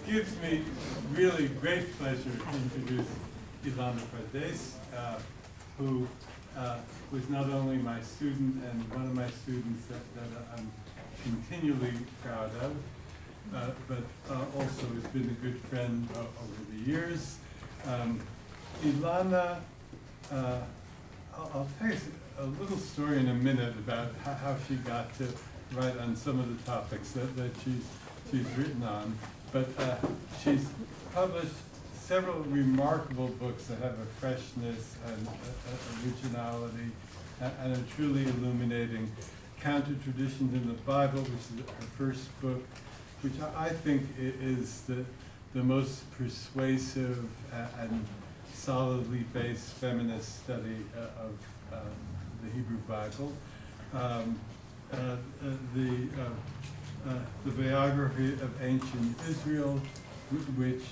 gives me really great pleasure to introduce Ilana Pardes, who was not only my student and one of my students that I'm continually proud of, but also has been a good friend over the years. Ilana, I'll tell you a little story in a minute about how she got to write on some of the topics that she's written on, but she's published several remarkable books that have a freshness and originality and a truly illuminating Counter-Traditions in the Bible, which is her first book, which I think is the most persuasive and solidly based feminist study of the Hebrew Bible. The biography of ancient Israel, which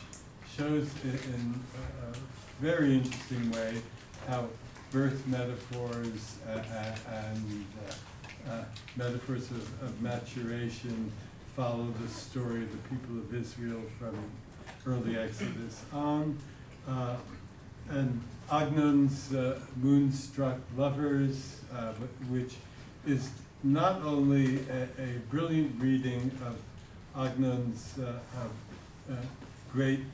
shows in a very interesting way how birth metaphors and metaphors of maturation follow the story of the people of Israel from early Exodus on. And Agnon's Moonstruck Lovers, which is not only a brilliant reading of Agnon's great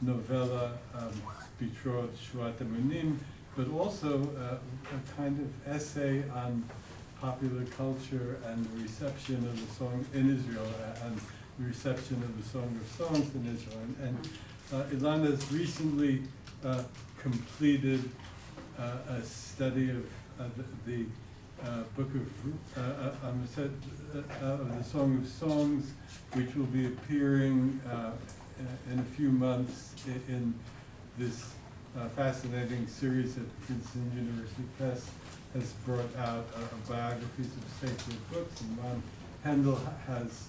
novella, Betrothed Shuat Amunim, but also a kind of essay on popular culture and the reception of the song in Israel and the reception of the Song of Songs in Israel. And Ilana's recently completed a study of the book of the Song of Songs, which will be appearing in a few months in this fascinating series that Princeton University Press has brought out of biographies of sacred books, and Ron Hendel has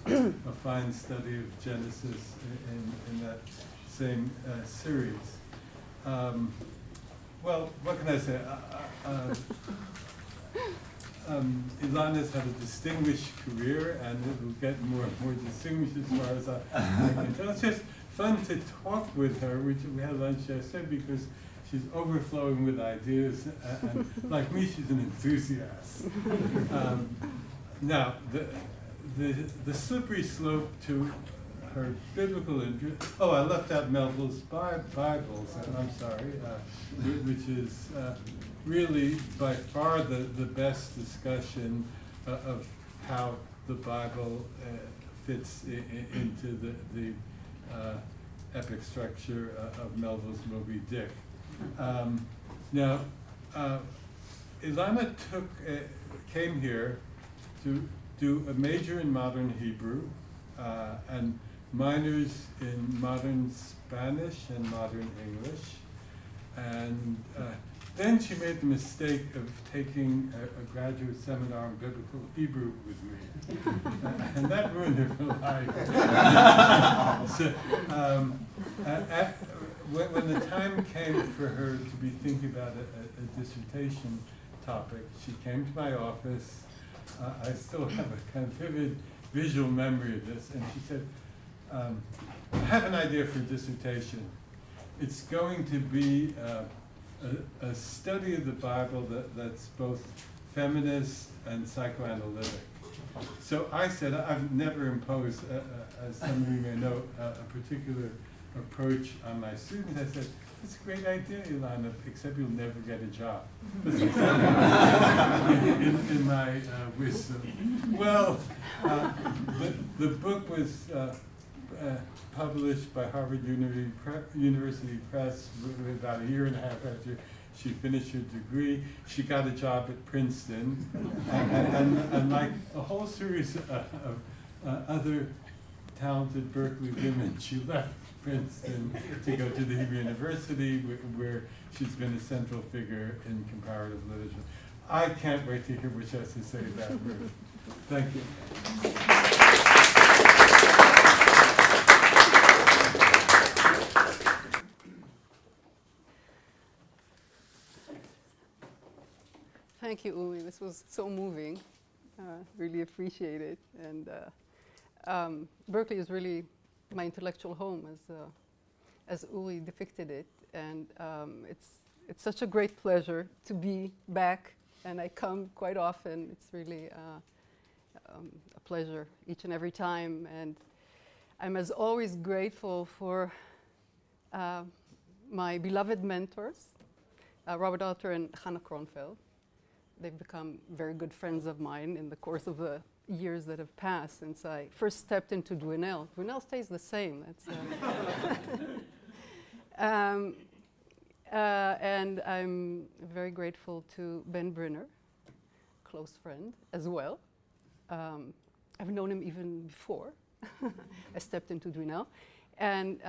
a fine study of Genesis in that same series. Well, what can I say? Ilana's had a distinguished career, and it will get more and more distinguished as far as I can tell. It's just fun to talk with her, which we had lunch yesterday, because she's overflowing with ideas, and like me, she's an enthusiast. Now, the slippery slope to her biblical interest. Oh, I left out Melville's Bibles. I'm sorry, which is really by far the best discussion of how the Bible fits into the epic structure of Melville's Moby Dick. Now, Ilana came here to do a major in modern Hebrew and minors in modern Spanish and modern English. And then she made the mistake of taking a graduate seminar in biblical Hebrew with me. And that ruined her for life. So, when the time came for her to be thinking about a dissertation topic, she came to my office. I still have a kind of vivid visual memory of this, and she said, I have an idea for a dissertation. It's going to be a study of the Bible that's both feminist and psychoanalytic. So I said, I've never imposed, as some of you may know, a particular approach on my students. I said, it's a great idea, Ilana, except you'll never get a job. in my wisdom. Well, the book was published by Harvard University Press about a year and a half after she finished her degree. She got a job at Princeton, and like a whole series of other talented Berkeley women, she left Princeton to go to the Hebrew University, where she's been a central figure in comparative literature. I can't wait to hear what she has to say about her. Thank you. Thank you, Uli. This was so moving. Really appreciate it. And Berkeley is really my intellectual home, as Uri depicted it, and it's such a great pleasure to be back, and I come quite often. It's really a pleasure each and every time, and I'm as always grateful for my beloved mentors, Robert Alter and Hannah Kronfeld. They've become very good friends of mine in the course of the years that have passed since I first stepped into Dwinell. Dwinell stays the same. And I'm very grateful to Ben Brinner, close friend as well. I've known him even before I stepped into Dwinell. And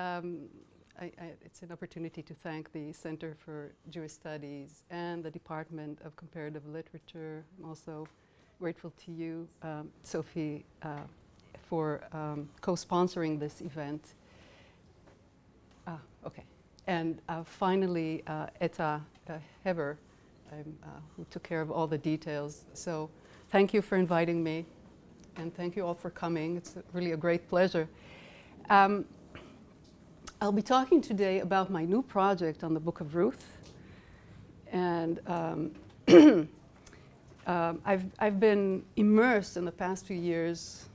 it's an opportunity to thank the Center for Jewish Studies and the Department of Comparative Literature. I'm also grateful to you, Sophie, for co-sponsoring this event. Okay. And finally, Etta Heber, who took care of all the details. So thank you for inviting me, and thank you all for coming. It's really a great pleasure. I'll be talking today about my new project on the Book of Ruth. And I've been immersed in the past few years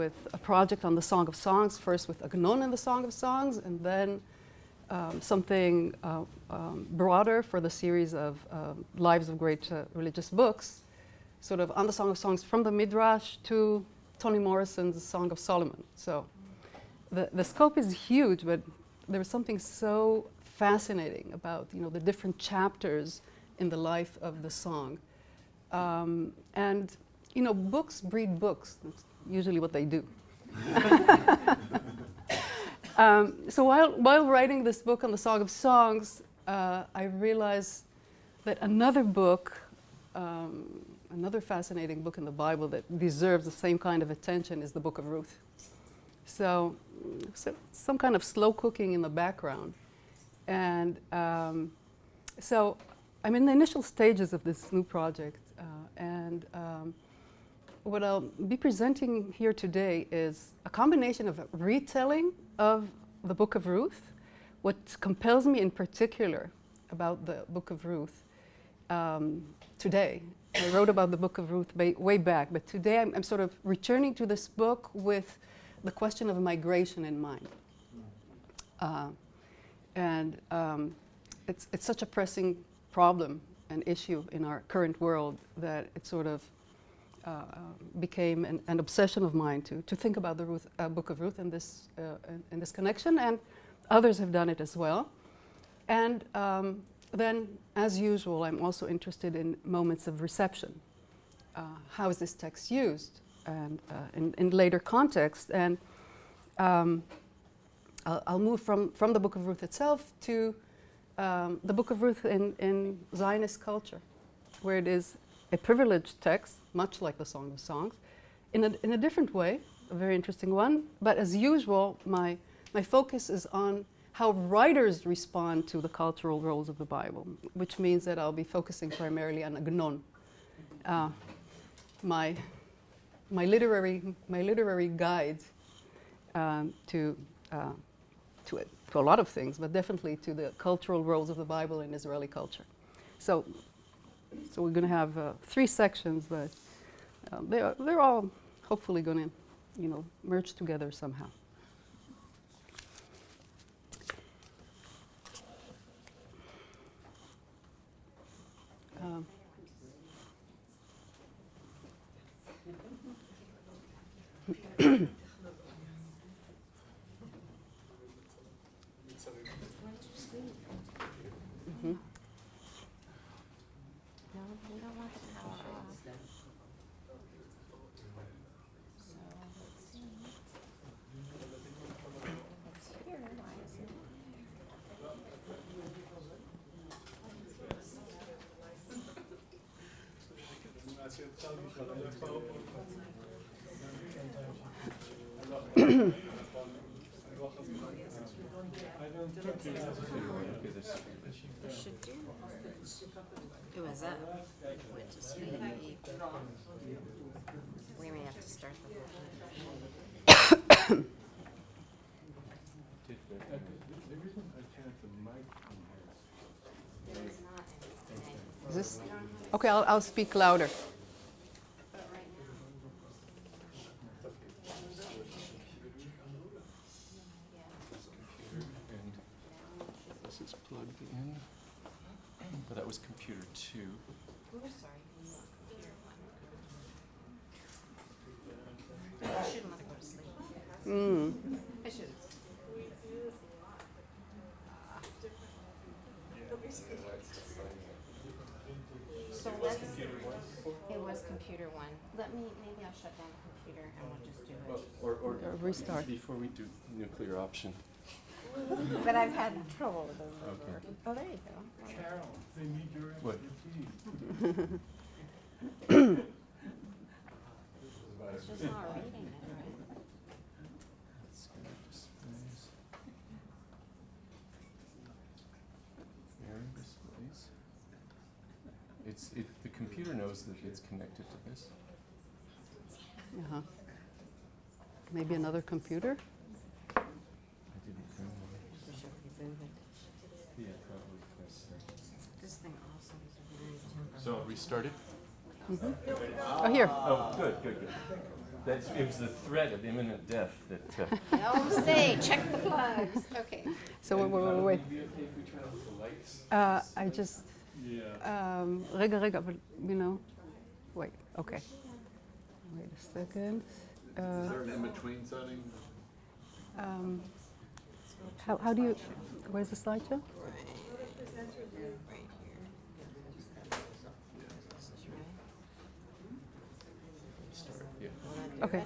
with a project on the Song of Songs, first with Agnon and the Song of Songs, and then something broader for the series of Lives of Great Religious Books, sort of on the Song of Songs from the Midrash to Toni Morrison's Song of Solomon. So the scope is huge, but there's something so fascinating about the different chapters in the life of the song. And books breed books. That's usually what they do. So while writing this book on the Song of Songs, I realized that another book, another fascinating book in the Bible that deserves the same kind of attention is the Book of Ruth. So some kind of slow cooking in the background. And so I'm in the initial stages of this new project. And what I'll be presenting here today is a combination of a retelling of the Book of Ruth. What compels me in particular about the Book of Ruth today, I wrote about the Book of Ruth way back, but today I'm sort of returning to this book with the question of migration in mind. It's such a pressing problem and issue in our current world that it sort of became an obsession of mine to think about the Book of Ruth in this connection, and others have done it as well. And then, as usual, I'm also interested in moments of reception. How is this text used, and in later context? And I'll move from the Book of Ruth itself to the Book of Ruth in Zionist culture, where it is a privileged text, much like the Song of Songs, in a different way, a very interesting one. But as usual, my focus is on how writers respond to the cultural roles of the Bible, which means that I'll be focusing primarily on Agnon, my literary guide to a lot of things, but definitely to the cultural roles of the Bible in Israeli culture. So we're going to have 3 sections, but they're all hopefully going to, merge together somehow. Who is that? Went to sleep. We may have to start the whole thing. this? Okay, I'll speak louder. This is plugged in. But that was computer 2. Ooh, sorry. I shouldn't let her go to sleep. Mm. I shouldn't. So let's, it was computer 1. Maybe I'll shut down the computer and we'll just do it. Or Or restart. before we do nuclear option. But I've had trouble with those. Okay. Oh, there you go. Carol, they need your What? expertise. It's just not reading it, right? Let's go to displays. Mirror displays. The computer knows that it's connected to this. Uh-huh. Maybe another computer? I didn't bring one. Yeah, probably press This thing also is a very temperamental. So restart it? Oh, here. Oh, good. It was the threat of imminent death that. Oh, say, check the plugs. Okay. So wait. Would it be okay if we turn off the lights? I just, Yeah. רגע, but wait, okay. Wait a second. Is there an in-between setting? How do you, where's the slideshow? Start, yeah. Okay.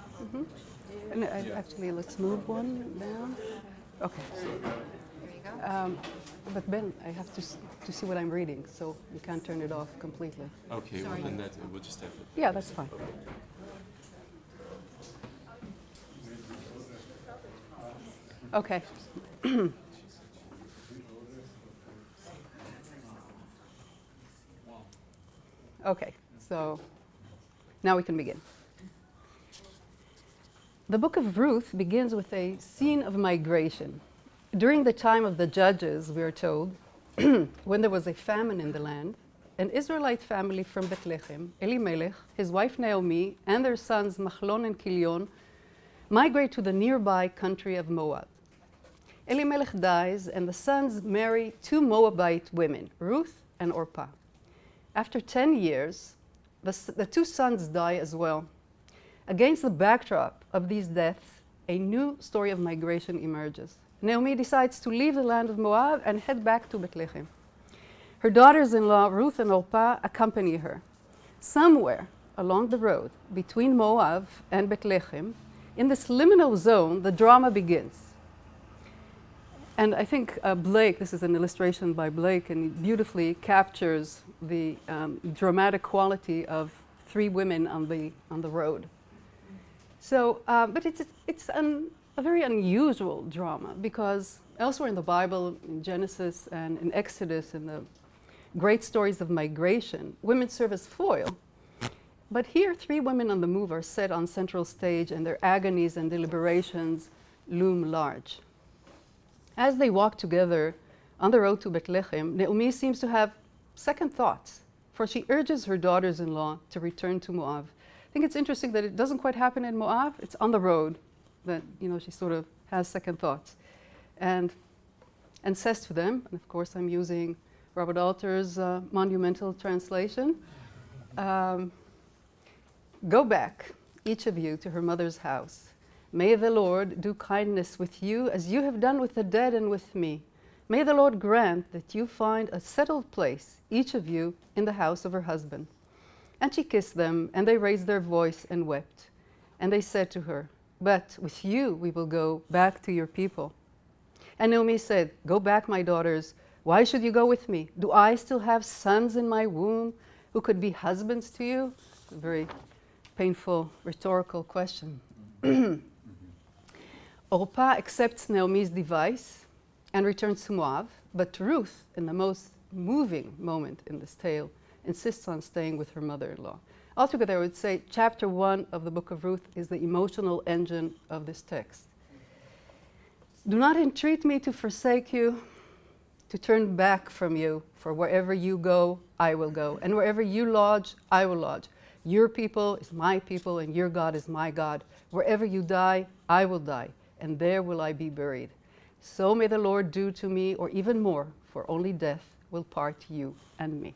And actually, let's move one down. Okay. There you go. But Ben, I have to see what I'm reading, so you can't turn it off completely. Okay, well then we'll just have it. Yeah, that's fine. Okay. Okay, so now we can begin. The book of Ruth begins with a scene of migration. During the time of the judges, we are told, when there was a famine in the land, an Israelite family from Bethlehem, Elimelech, his wife Naomi, and their sons Machlon and Kilion migrate to the nearby country of Moab. Elimelech dies, and the sons marry two Moabite women, Ruth and Orpah. After 10 years, the two sons die as well. Against the backdrop of these deaths, a new story of migration emerges. Naomi decides to leave the land of Moab and head back to Bethlehem. Her daughters-in-law, Ruth and Orpah, accompany her. Somewhere along the road between Moab and Bethlehem, in this liminal zone, the drama begins. And I think Blake, this is an illustration by Blake, and he beautifully captures the dramatic quality of three women on the road. So, but it's a very unusual drama, because elsewhere in the Bible, in Genesis and in Exodus, in the great stories of migration, women serve as foil. But here, three women on the move are set on central stage, and their agonies and deliberations loom large. As they walk together on the road to Bethlehem, Naomi seems to have second thoughts, for she urges her daughters-in-law to return to Moab. I think it's interesting that it doesn't quite happen in Moab. It's on the road that, she sort of has second thoughts. And says to them, and of course I'm using Robert Alter's monumental translation, go back, each of you, to her mother's house. May the Lord do kindness with you as you have done with the dead and with me. May the Lord grant that you find a settled place, each of you, in the house of her husband. And she kissed them, and they raised their voice and wept. And they said to her, but with you we will go back to your people. And Naomi said, go back, my daughters. Why should you go with me? Do I still have sons in my womb who could be husbands to you? A very painful rhetorical question. Orpah accepts Naomi's advice and returns to Moab, but Ruth, in the most moving moment in this tale, insists on staying with her mother-in-law. Altogether, I would say chapter 1 of the book of Ruth is the emotional engine of this text. Do not entreat me to forsake you. to turn back from you, for wherever you go, I will go, and wherever you lodge, I will lodge. Your people is my people, and your God is my God. Wherever you die, I will die, and there will I be buried. So may the Lord do to me, or even more, for only death will part you and me.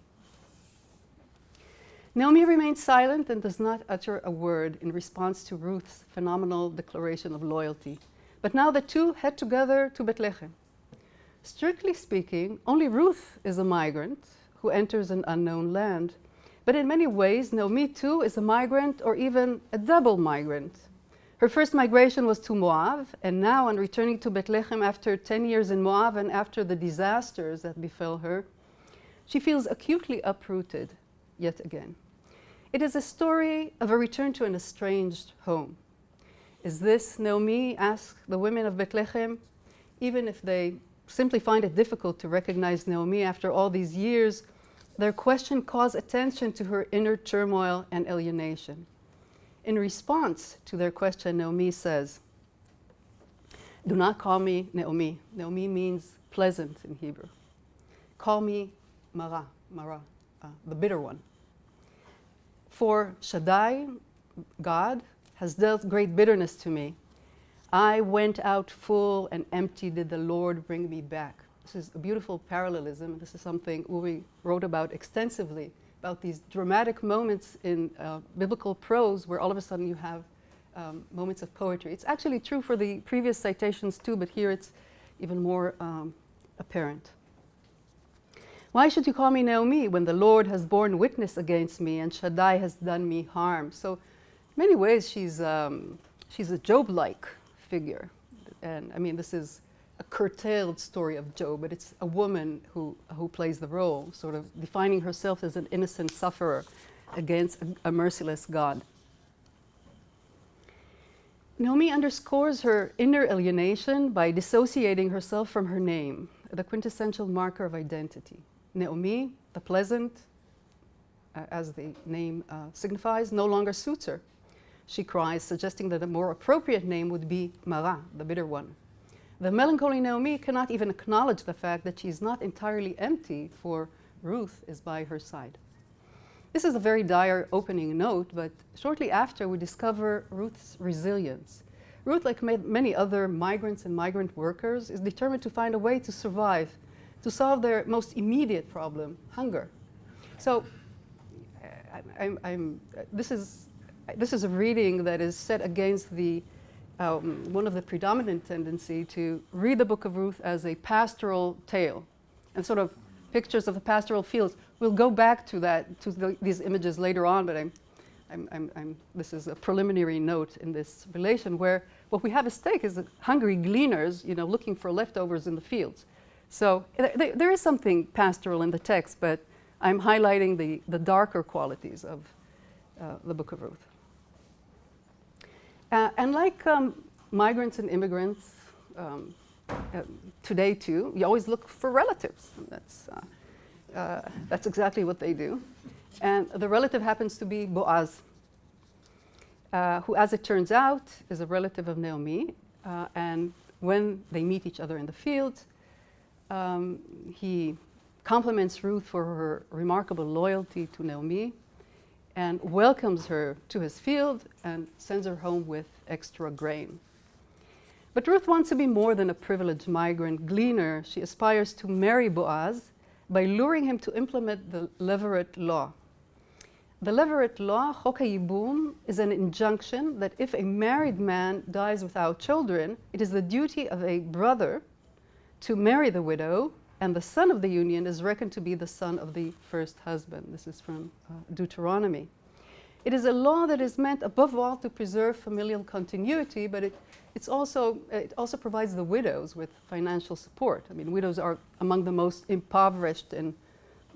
Naomi remains silent and does not utter a word in response to Ruth's phenomenal declaration of loyalty. But now the two head together to Bethlehem. Strictly speaking, only Ruth is a migrant who enters an unknown land. But in many ways, Naomi too is a migrant, or even a double migrant. Her first migration was to Moab, and now on returning to Bethlehem after 10 years in Moab and after the disasters that befell her, she feels acutely uprooted yet again. It is a story of a return to an estranged home. Is this Naomi, ask the women of Bethlehem, even if they simply find it difficult to recognize Naomi after all these years. Their question calls attention to her inner turmoil and alienation. In response to their question, Naomi says, "Do not call me Naomi." Naomi means pleasant in Hebrew. "Call me Mara," the bitter one. For Shaddai, God, has dealt great bitterness to me. I went out full and empty did the Lord bring me back. This is a beautiful parallelism. This is something Uri wrote about extensively, about these dramatic moments in biblical prose where all of a sudden you have moments of poetry. It's actually true for the previous citations too, but here it's even more apparent. Why should you call me Naomi when the Lord has borne witness against me and Shaddai has done me harm? So in many ways she's a Job-like figure. And I mean, this is a curtailed story of Job, but it's a woman who plays the role, sort of defining herself as an innocent sufferer against a merciless God. Naomi underscores her inner alienation by dissociating herself from her name, the quintessential marker of identity. Naomi, the pleasant, as the name signifies, no longer suits her. She cries, suggesting that a more appropriate name would be Mara, the bitter one. The melancholy Naomi cannot even acknowledge the fact that she is not entirely empty, for Ruth is by her side. This is a very dire opening note, but shortly after we discover Ruth's resilience. Ruth, like many other migrants and migrant workers, is determined to find a way to survive, to solve their most immediate problem, hunger. So this is a reading that is set against the one of the predominant tendency to read the book of Ruth as a pastoral tale and sort of pictures of the pastoral fields. We'll go back to that, to these images later on, but this is a preliminary note in this relation where what we have at stake is hungry gleaners, looking for leftovers in the fields. So there is something pastoral in the text, but I'm highlighting the darker qualities of the book of Ruth. And like migrants and immigrants today too, you always look for relatives. That's exactly what they do. And the relative happens to be Boaz, who, as it turns out, is a relative of Naomi. And when they meet each other in the field, he compliments Ruth for her remarkable loyalty to Naomi and welcomes her to his field and sends her home with extra grain. But Ruth wants to be more than a privileged migrant gleaner. She aspires to marry Boaz by luring him to implement the Levirate law. The Levirate law, Chok HaYibum, is an injunction that if a married man dies without children, it is the duty of a brother to marry the widow, and the son of the union is reckoned to be the son of the first husband. This is from Deuteronomy. It is a law that is meant above all to preserve familial continuity, but it also provides the widows with financial support. I mean, widows are among the most impoverished, and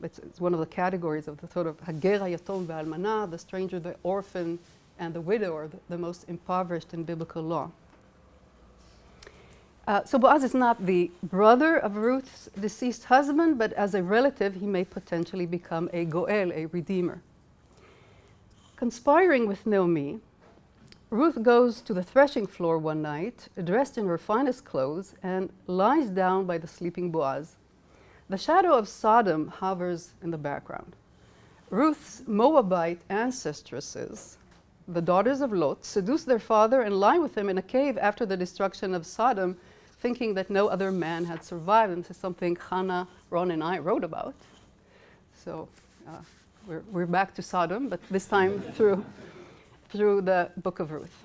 it's one of the categories of the sort of Hager HaYatom VeAlmana, the stranger, the orphan, and the widow are the most impoverished in biblical law. So Boaz is not the brother of Ruth's deceased husband, but as a relative, he may potentially become a goel, a redeemer. Conspiring with Naomi, Ruth goes to the threshing floor one night, dressed in her finest clothes, and lies down by the sleeping Boaz. The shadow of Sodom hovers in the background. Ruth's Moabite ancestresses, the daughters of Lot, seduce their father and lie with him in a cave after the destruction of Sodom, thinking that no other man had survived. And this is something Hannah, Ron, and I wrote about. So we're back to Sodom, but this time through the book of Ruth.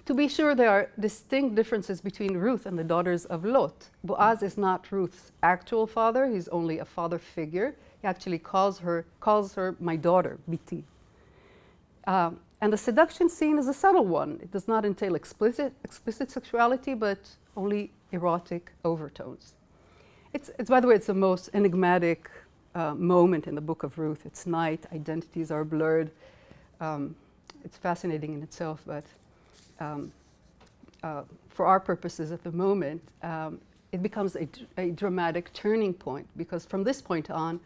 To be sure, there are distinct differences between Ruth and the daughters of Lot. Boaz is not Ruth's actual father. He's only a father figure. He actually calls her my daughter, Biti. And the seduction scene is a subtle one. It does not entail explicit sexuality, but only erotic overtones. It's by the way, it's the most enigmatic moment in the book of Ruth. It's night, identities are blurred. It's fascinating in itself, but for our purposes at the moment, it becomes a dramatic turning point, because from this point on,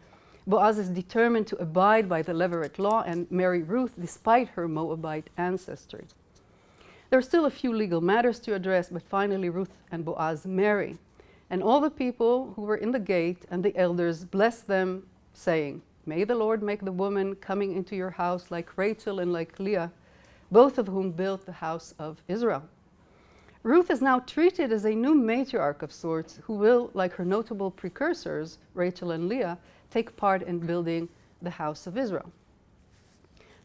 Boaz is determined to abide by the Levirate law and marry Ruth despite her Moabite ancestry. There are still a few legal matters to address, but finally Ruth and Boaz marry. And all the people who were in the gate and the elders bless them, saying, "May the Lord make the woman coming into your house like Rachel and like Leah, both of whom built the house of Israel." Ruth is now treated as a new matriarch of sorts who will, like her notable precursors, Rachel and Leah, take part in building the house of Israel.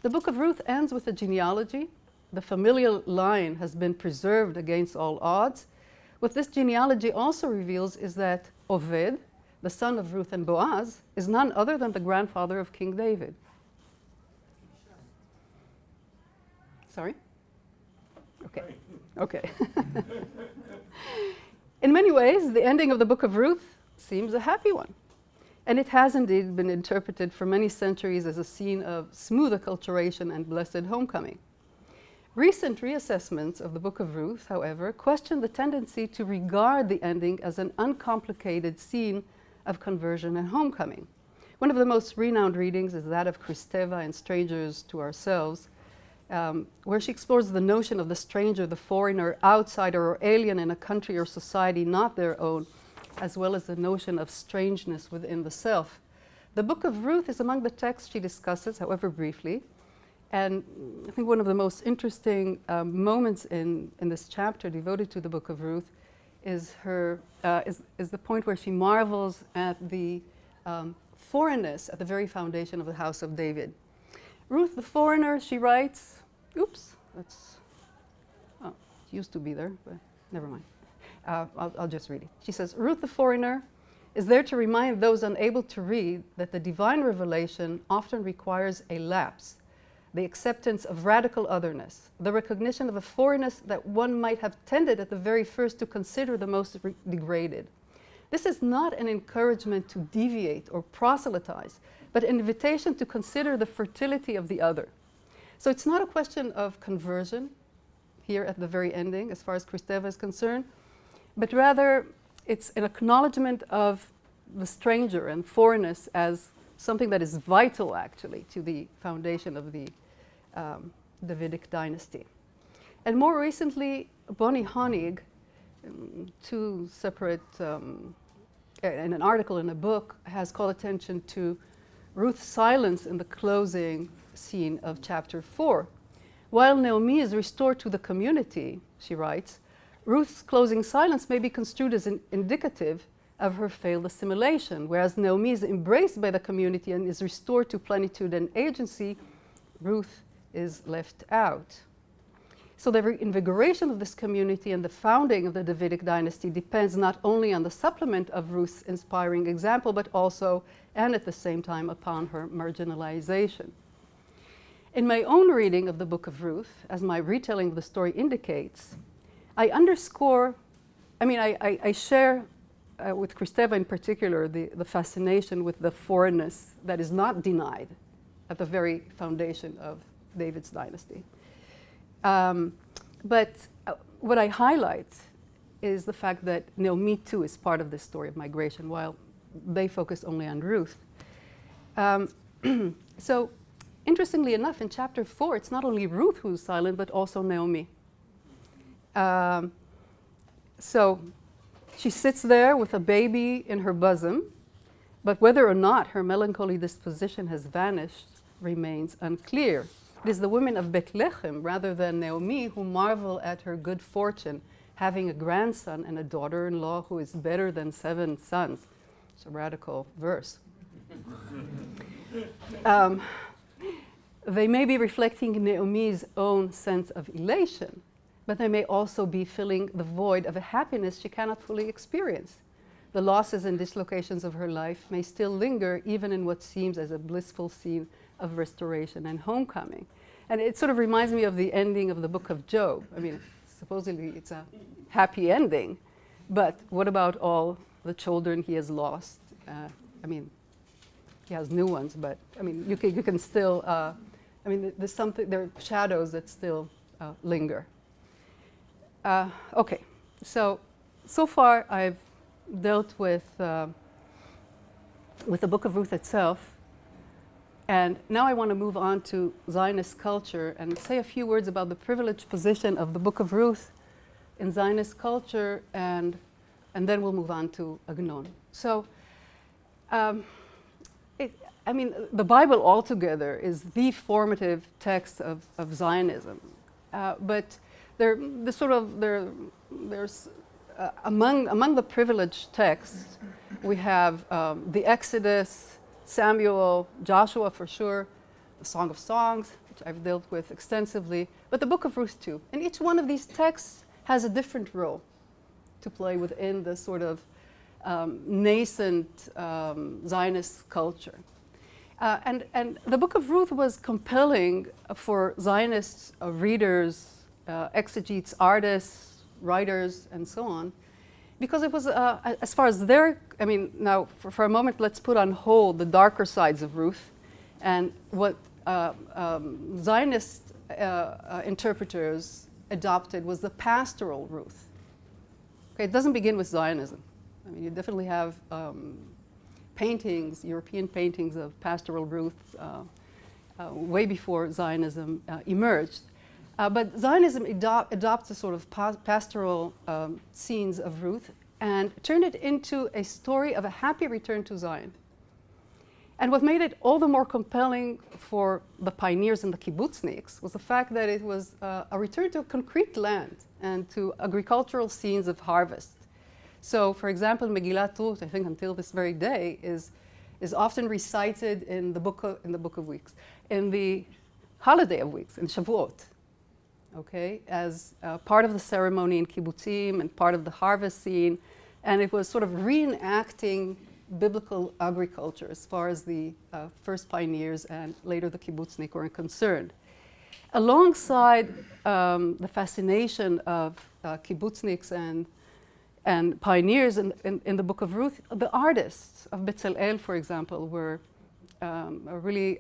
The book of Ruth ends with a genealogy. The familial line has been preserved against all odds. What this genealogy also reveals is that Oved, the son of Ruth and Boaz, is none other than the grandfather of King David. Sorry? Okay. Okay. In many ways, the ending of the book of Ruth seems a happy one. And it has indeed been interpreted for many centuries as a scene of smooth acculturation and blessed homecoming. Recent reassessments of the book of Ruth, however, question the tendency to regard the ending as an uncomplicated scene of conversion and homecoming. One of the most renowned readings is that of Kristeva in Strangers to Ourselves, where she explores the notion of the stranger, the foreigner, outsider, or alien in a country or society not their own, as well as the notion of strangeness within the self. The book of Ruth is among the texts she discusses, however briefly, and I think one of the most interesting moments in this chapter devoted to the book of Ruth is the point where she marvels at the foreignness at the very foundation of the house of David. Ruth the foreigner, she writes, it used to be there, but never mind. I'll just read it. She says, "Ruth the foreigner is there to remind those unable to read that the divine revelation often requires a lapse, the acceptance of radical otherness, the recognition of a foreignness that one might have tended at the very first to consider the most degraded. This is not an encouragement to deviate or proselytize, but an invitation to consider the fertility of the other." So it's not a question of conversion here at the very ending, as far as Kristeva is concerned, but rather it's an acknowledgement of the stranger and foreignness as something that is vital, actually, to the foundation of the Davidic dynasty. And more recently, Bonnie Honig, two separate, in an article in a book, has called attention to Ruth's silence in the closing scene of chapter 4. While Naomi is restored to the community, she writes, Ruth's closing silence may be construed as indicative of her failed assimilation, whereas Naomi is embraced by the community and is restored to plenitude and agency, Ruth is left out. So the reinvigoration of this community and the founding of the Davidic dynasty depends not only on the supplement of Ruth's inspiring example, but also, and at the same time, upon her marginalization. In my own reading of the book of Ruth, as my retelling of the story indicates, I share with Kristeva in particular the fascination with the foreignness that is not denied at the very foundation of David's dynasty. But what I highlight is the fact that Naomi too is part of this story of migration, while they focus only on Ruth. So interestingly enough, in chapter 4, it's not only Ruth who's silent, but also Naomi. So She sits there with a baby in her bosom, but whether or not her melancholy disposition has vanished remains unclear. It is the women of Bethlehem, rather than Naomi, who marvel at her good fortune, having a grandson and a daughter-in-law who is better than 7 sons. It's a radical verse. They may be reflecting Naomi's own sense of elation, but they may also be filling the void of a happiness she cannot fully experience. The losses and dislocations of her life may still linger even in what seems as a blissful scene of restoration and homecoming. And it sort of reminds me of the ending of the book of Job. I mean, supposedly it's a happy ending, but what about all the children he has lost? I mean, he has new ones, but I mean, you can still, I mean, there's something, there are shadows that still linger. Okay, so far I've dealt with the Book of Ruth itself, and now I want to move on to Zionist culture and say a few words about the privileged position of the Book of Ruth in Zionist culture, and then we'll move on to Agnon. So, I mean, the Bible altogether is the formative text of Zionism, but there's among the privileged texts, we have the Exodus, Samuel, Joshua for sure, the Song of Songs, which I've dealt with extensively, but the Book of Ruth too. And each one of these texts has a different role to play within the sort of nascent Zionist culture. And the Book of Ruth was compelling for Zionist readers, exegetes, artists, writers, and so on, because it was, as far as their, I mean, now for a moment, let's put on hold the darker sides of Ruth and what Zionist interpreters adopted was the pastoral Ruth. Okay, it doesn't begin with Zionism. I mean, you definitely have paintings, European paintings of pastoral Ruth way before Zionism emerged. But Zionism adopts a sort of pastoral scenes of Ruth and turned it into a story of a happy return to Zion. And what made it all the more compelling for the pioneers and the kibbutzniks was the fact that it was a return to concrete land and to agricultural scenes of harvest. So, for example, Megillat Ruth, I think until this very day, is often recited in the Book of Weeks, in the Holiday of Weeks, in Shavuot. Okay, as part of the ceremony in kibbutzim and part of the harvest scene, and it was sort of reenacting biblical agriculture as far as the first pioneers and later the kibbutznik were concerned. Alongside the fascination of kibbutzniks and pioneers in the Book of Ruth, the artists of Bezalel, for example, were really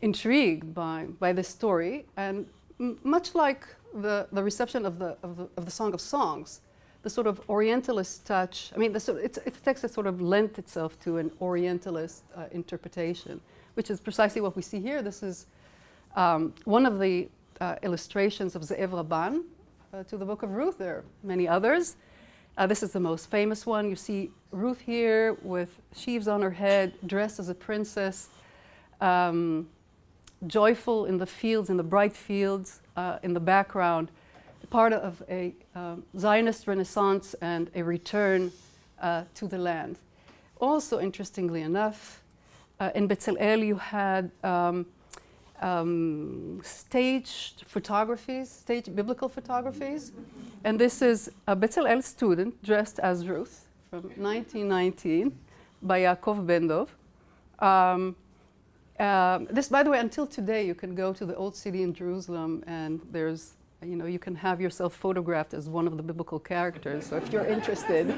intrigued by this story, and much like the reception of the Song of Songs, the sort of Orientalist touch. I mean, it's a text that sort of lent itself to an Orientalist interpretation, which is precisely what we see here. This is one of the illustrations of Ze'ev Rabban to the Book of Ruth. There are many others. This is the most famous one. You see Ruth here with sheaves on her head, dressed as a princess, joyful in the fields, in the bright fields, in the background, part of a Zionist renaissance and a return to the land. Also, interestingly enough, in Bezalel you had staged photographies, staged biblical photographies, and this is a Bezalel student dressed as Ruth from 1919 by Yaakov Bendov. This, by the way, until today, you can go to the Old City in Jerusalem, and there's, you know, you can have yourself photographed as one of the biblical characters. So if you're interested.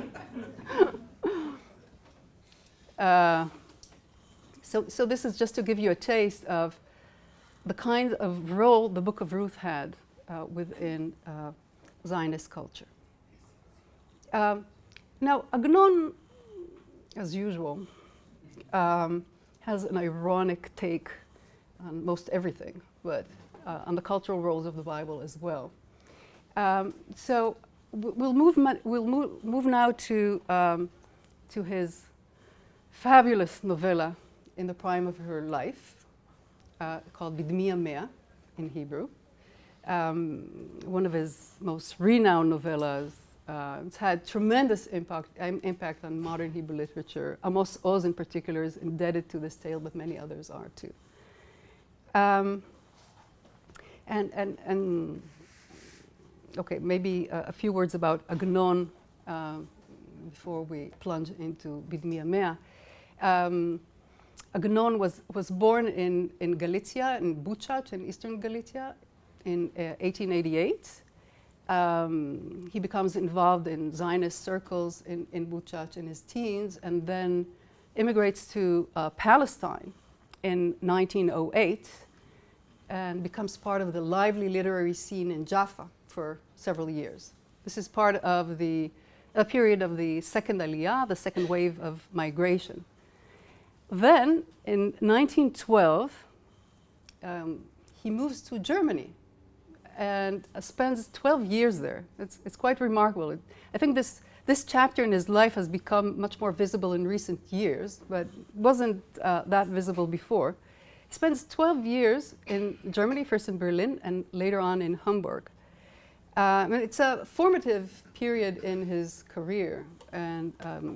So this is just to give you a taste of the kind of role the Book of Ruth had within Zionist culture. Now, Agnon, as usual, has an ironic take on most everything, but on the cultural roles of the Bible as well. So we'll move now to his fabulous novella in the prime of her life, called Bidmi Mea in Hebrew. One of his most renowned novellas. It's had tremendous impact on modern Hebrew literature. Amos Oz in particular is indebted to this tale, but many others are too. Okay, maybe a few words about Agnon before we plunge into Bidmi Mea. Agnon was born in Galicia, in Buchach, in eastern Galicia, in 1888. He becomes involved in Zionist circles in Buchach in his teens, and then immigrates to Palestine in 1908 and becomes part of the lively literary scene in Jaffa for several years. This is part of a period of the second Aliyah, the second wave of migration. Then, in 1912, he moves to Germany and spends 12 years there. It's quite remarkable. I think this chapter in his life has become much more visible in recent years, but wasn't that visible before. He spends 12 years in Germany, first in Berlin and later on in Hamburg. It's a formative period in his career, and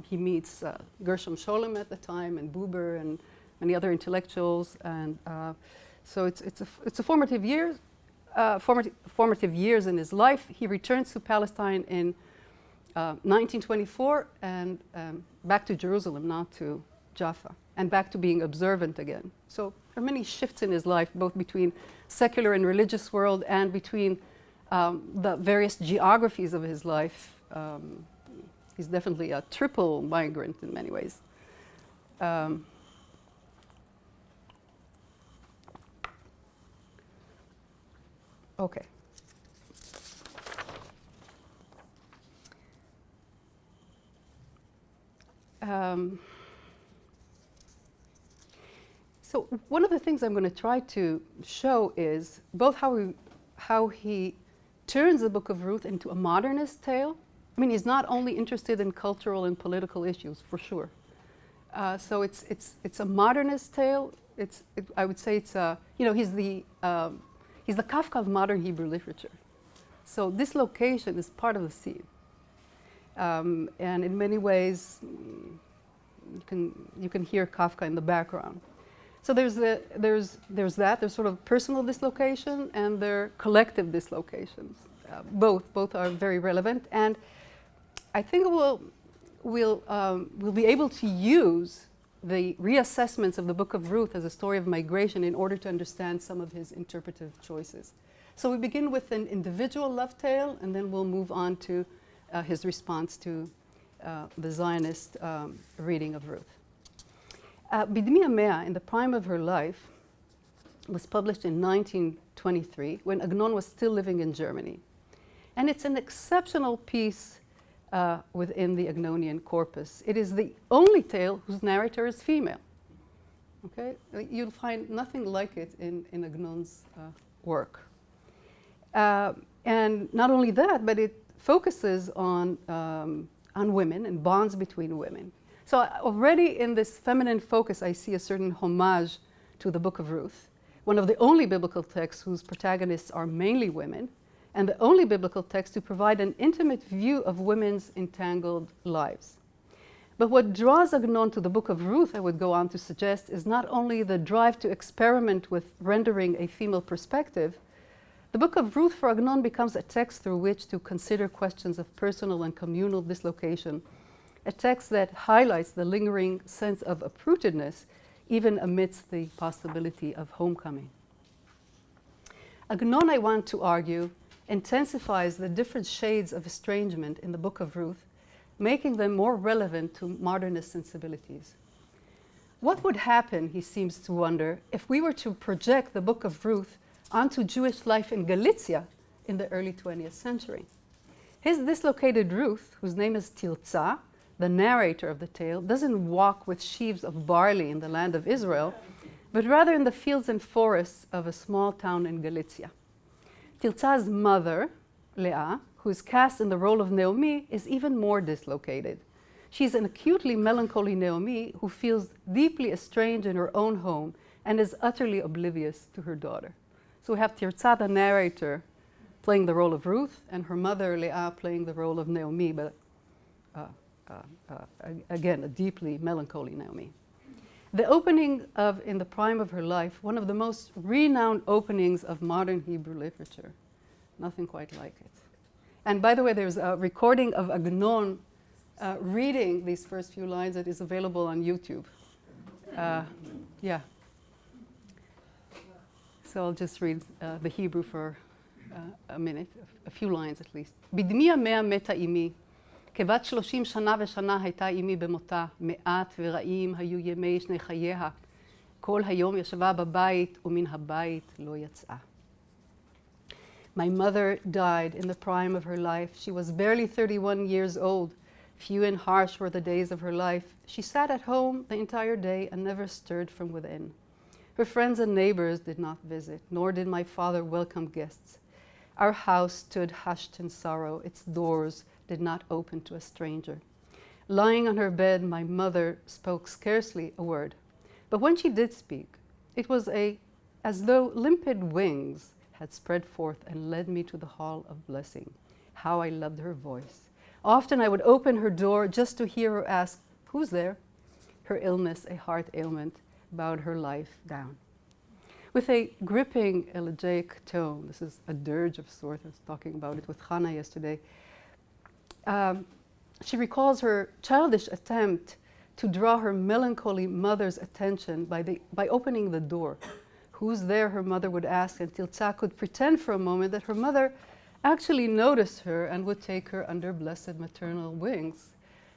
he meets Gershom Scholem at the time, and Buber, and many other intellectuals, and so it's a formative years in his life. He returns to Palestine in 1924 and back to Jerusalem, not to Jaffa, and back to being observant again. So there are many shifts in his life, both between secular and religious world, and between the various geographies of his life. He's definitely a triple migrant in many ways. Okay. So one of the things I'm going to try to show is both how he turns the Book of Ruth into a modernist tale. I mean, he's not only interested in cultural and political issues, for sure. So it's a modernist tale. I would say it's he's the Kafka of modern Hebrew literature. So this location is part of the scene, and in many ways, you can hear Kafka in the background. So there's sort of personal dislocation, and there are collective dislocations. Both are very relevant, and I think we'll be able to use the reassessments of the Book of Ruth as a story of migration in order to understand some of his interpretive choices. So we begin with an individual love tale, and then we'll move on to his response to the Zionist reading of Ruth. Bidmi Mea, in the prime of her life, was published in 1923 when Agnon was still living in Germany. And it's an exceptional piece within the Agnonian corpus. It is the only tale whose narrator is female. Okay? You'll find nothing like it in Agnon's work. And not only that, but it focuses on women and bonds between women. So already in this feminine focus, I see a certain homage to the Book of Ruth, one of the only biblical texts whose protagonists are mainly women, and the only biblical text to provide an intimate view of women's entangled lives. But what draws Agnon to the Book of Ruth, I would go on to suggest, is not only the drive to experiment with rendering a female perspective. The Book of Ruth for Agnon becomes a text through which to consider questions of personal and communal dislocation, a text that highlights the lingering sense of uprootedness even amidst the possibility of homecoming. Agnon, I want to argue, intensifies the different shades of estrangement in the Book of Ruth, making them more relevant to modernist sensibilities. What would happen, he seems to wonder, if we were to project the Book of Ruth onto Jewish life in Galicia in the early 20th century? His dislocated Ruth, whose name is Tirza, the narrator of the tale, doesn't walk with sheaves of barley in the land of Israel, but rather in the fields and forests of a small town in Galicia. Tirza's mother, Leah, who is cast in the role of Naomi, is even more dislocated. She's an acutely melancholy Naomi who feels deeply estranged in her own home and is utterly oblivious to her daughter. So we have Tirza, the narrator, playing the role of Ruth, and her mother, Leah, playing the role of Naomi, but again, a deeply melancholy Naomi. The opening of In the Prime of Her Life, one of the most renowned openings of modern Hebrew literature. Nothing quite like it. And by the way, there's a recording of Agnon reading these first few lines that is available on YouTube. Yeah. So I'll just read the Hebrew for a minute, a few lines at least. בדמי ימיה מתה אמי, כבת 30 שנה ושנה הייתה אמי במותה, מעט ורעים היו ימי שני חייה, כל היום ישבה בבית ומן הבית לא יצאה. My mother died in the prime of her life. She was barely 31 years old. Few and harsh were the days of her life. She sat at home the entire day and never stirred from within. Her friends and neighbors did not visit, nor did my father welcome guests. Our house stood hushed in sorrow. Its doors did not open to a stranger. Lying on her bed, my mother spoke scarcely a word. But when she did speak, it was as though limpid wings had spread forth and led me to the hall of blessing. How I loved her voice. Often I would open her door just to hear her ask, "Who's there?" Her illness, a heart ailment, bowed her life down. With a gripping elegiac tone, this is a dirge of sorts, I was talking about it with Hannah yesterday, she recalls her childish attempt to draw her melancholy mother's attention by opening the door. "Who's there?" her mother would ask, and Tirza could pretend for a moment that her mother actually noticed her and would take her under blessed maternal wings.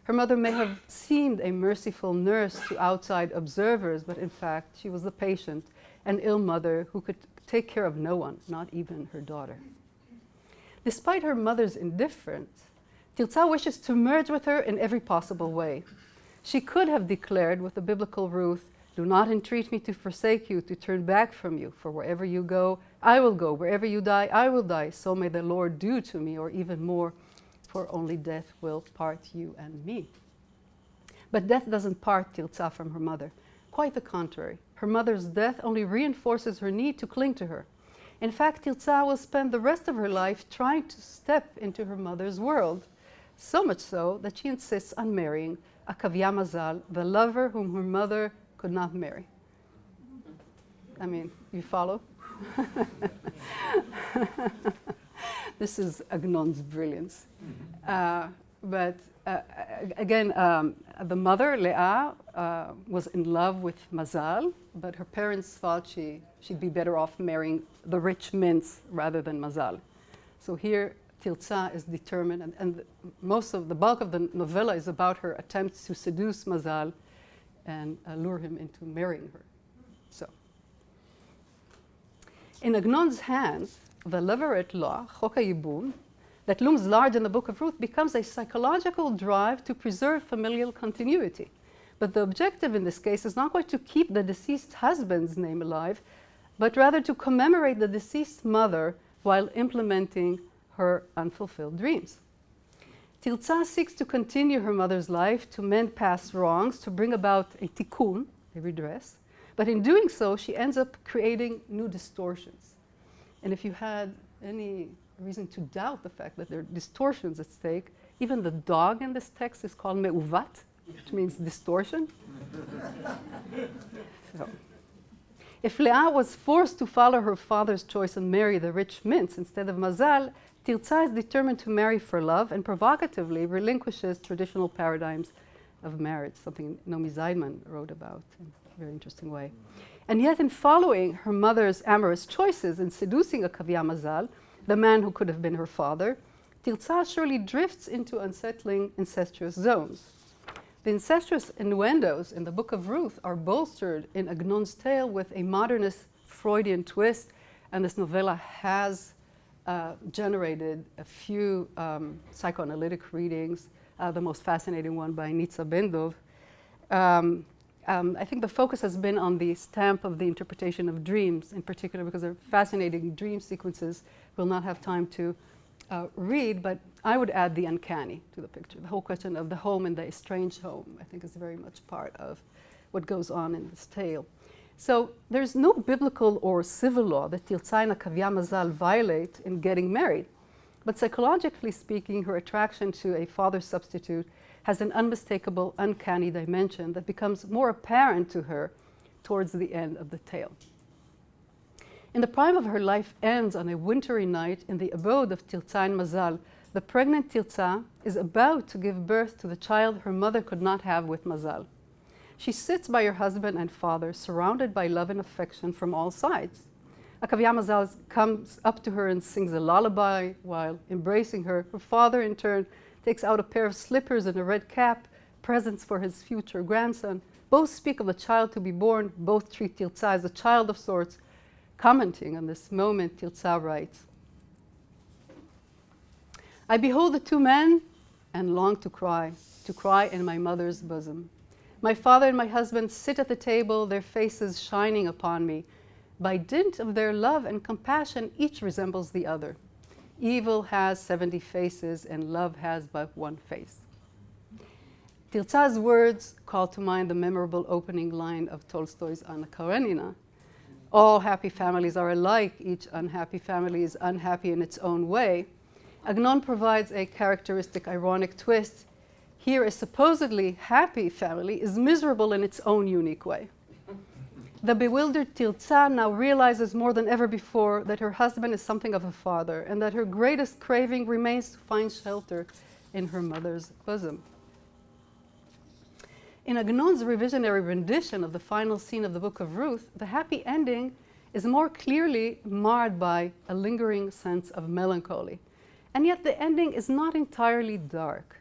Her mother may have seemed a merciful nurse to outside observers, but in fact she was the patient, an ill mother who could take care of no one, not even her daughter. Despite her mother's indifference, Tirza wishes to merge with her in every possible way. She could have declared with the biblical Ruth, "Do not entreat me to forsake you, to turn back from you. For wherever you go, I will go. Wherever you die, I will die. So may the Lord do to me," or even more, "for only death will part you and me." But death doesn't part Tirza from her mother. Quite the contrary. Her mother's death only reinforces her need to cling to her. In fact, Tirza will spend the rest of her life trying to step into her mother's world, so much so that she insists on marrying Akavya Mazal, the lover whom her mother could not marry. I mean, you follow? This is Agnon's brilliance. Again, the mother, Leah, was in love with Mazal, but her parents thought she'd be better off marrying the rich mince rather than Mazal. So here, Tirza is determined, and most of the bulk of the novella is about her attempts to seduce Mazal and lure him into marrying her. So, in Agnon's hands, the levirate law, Chok HaYibum, that looms large in the Book of Ruth, becomes a psychological drive to preserve familial continuity. But the objective in this case is not going to keep the deceased husband's name alive, but rather to commemorate the deceased mother while implementing her unfulfilled dreams. Tirza seeks to continue her mother's life, to mend past wrongs, to bring about a tikkun, a redress. But in doing so, she ends up creating new distortions. And if you had any reason to doubt the fact that there are distortions at stake, even the dog in this text is called me'uvat, which means distortion. So, if Leah was forced to follow her father's choice and marry the rich mince instead of Mazal, Tirza is determined to marry for love and provocatively relinquishes traditional paradigms of marriage, something Naomi Zeidman wrote about in a very interesting way. And yet in following her mother's amorous choices in seducing Akavya Mazal, the man who could have been her father, Tirza surely drifts into unsettling incestuous zones. The incestuous innuendos in the Book of Ruth are bolstered in Agnon's tale with a modernist Freudian twist, and this novella has generated a few psychoanalytic readings, the most fascinating one by Nitza Ben-Dov. I think the focus has been on the stamp of the interpretation of dreams in particular, because they're fascinating dream sequences. We'll not have time to read, but I would add the uncanny to the picture. The whole question of the home and the estranged home, I think, is very much part of what goes on in this tale. So there's no biblical or civil law that Tirza and Akavya Mazal violate in getting married. But psychologically speaking, her attraction to a father substitute has an unmistakable, uncanny dimension that becomes more apparent to her towards the end of the tale. In the prime of her life ends on a wintry night in the abode of Tirza and Mazal. The pregnant Tirza is about to give birth to the child her mother could not have with Mazal. She sits by her husband and father, surrounded by love and affection from all sides. Akavya Mazal comes up to her and sings a lullaby while embracing her. Her father, in turn, takes out a pair of slippers and a red cap, presents for his future grandson. Both speak of the child to be born. Both treat Tirza as a child of sorts. Commenting on this moment, Tirza writes, I behold the two men and long to cry in my mother's bosom. My father and my husband sit at the table, their faces shining upon me. By dint of their love and compassion, each resembles the other. Evil has 70 faces and love has but one face. Tirza's words call to mind the memorable opening line of Tolstoy's Anna Karenina. All happy families are alike. Each unhappy family is unhappy in its own way. Agnon provides a characteristic ironic twist. Here, a supposedly happy family is miserable in its own unique way. The bewildered Tirza now realizes more than ever before that her husband is something of a father and that her greatest craving remains to find shelter in her mother's bosom. In Agnon's revisionary rendition of the final scene of the Book of Ruth, the happy ending is more clearly marred by a lingering sense of melancholy. And yet the ending is not entirely dark.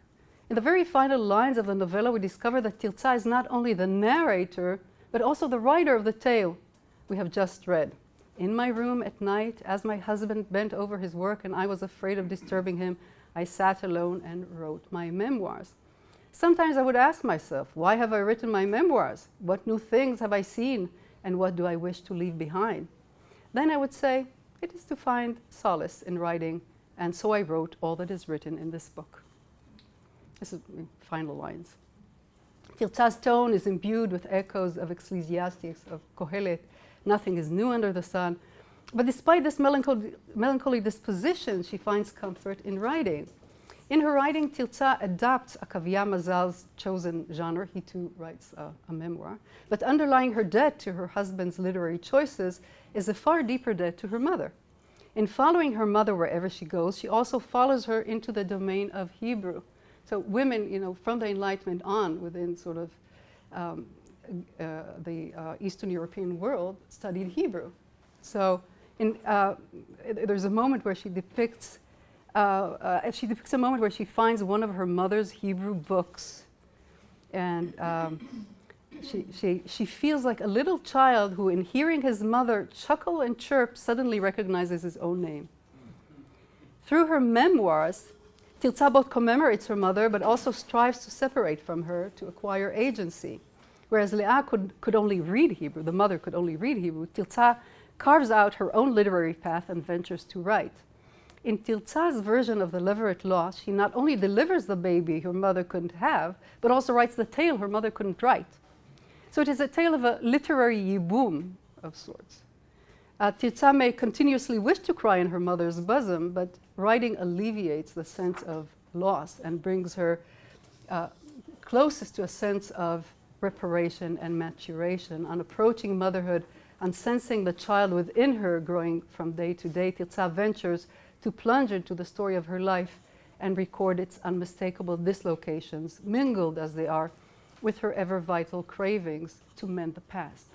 In the very final lines of the novella, we discover that Tirza is not only the narrator, but also the writer of the tale we have just read. In my room at night, as my husband bent over his work and I was afraid of disturbing him, I sat alone and wrote my memoirs. Sometimes I would ask myself, why have I written my memoirs? What new things have I seen? And what do I wish to leave behind? Then I would say, it is to find solace in writing, and so I wrote all that is written in this book. This is the final lines. Tirza's tone is imbued with echoes of Ecclesiastes, of Kohelet. Nothing is new under the sun. But despite this melancholy disposition, she finds comfort in writing. In her writing, Tirza adopts Akavya Mazal's chosen genre. He too writes a memoir. But underlying her debt to her husband's literary choices is a far deeper debt to her mother. In following her mother wherever she goes, she also follows her into the domain of Hebrew. So women, from the Enlightenment on, within sort of the Eastern European world, studied Hebrew. So there's a moment where she depicts a moment where she finds one of her mother's Hebrew books, and she feels like a little child who, in hearing his mother chuckle and chirp, suddenly recognizes his own name. Through her memoirs, Tirza both commemorates her mother, but also strives to separate from her to acquire agency. Whereas Leah could only read Hebrew, the mother could only read Hebrew, Tirza carves out her own literary path and ventures to write. In Tirza's version of the Levirate Law, she not only delivers the baby her mother couldn't have, but also writes the tale her mother couldn't write. So it is a tale of a literary yibum of sorts. Tirza may continuously wish to cry in her mother's bosom, but writing alleviates the sense of loss and brings her closest to a sense of reparation and maturation. On approaching motherhood, on sensing the child within her growing from day to day, Tirza ventures to plunge into the story of her life and record its unmistakable dislocations, mingled as they are with her ever vital cravings to mend the past.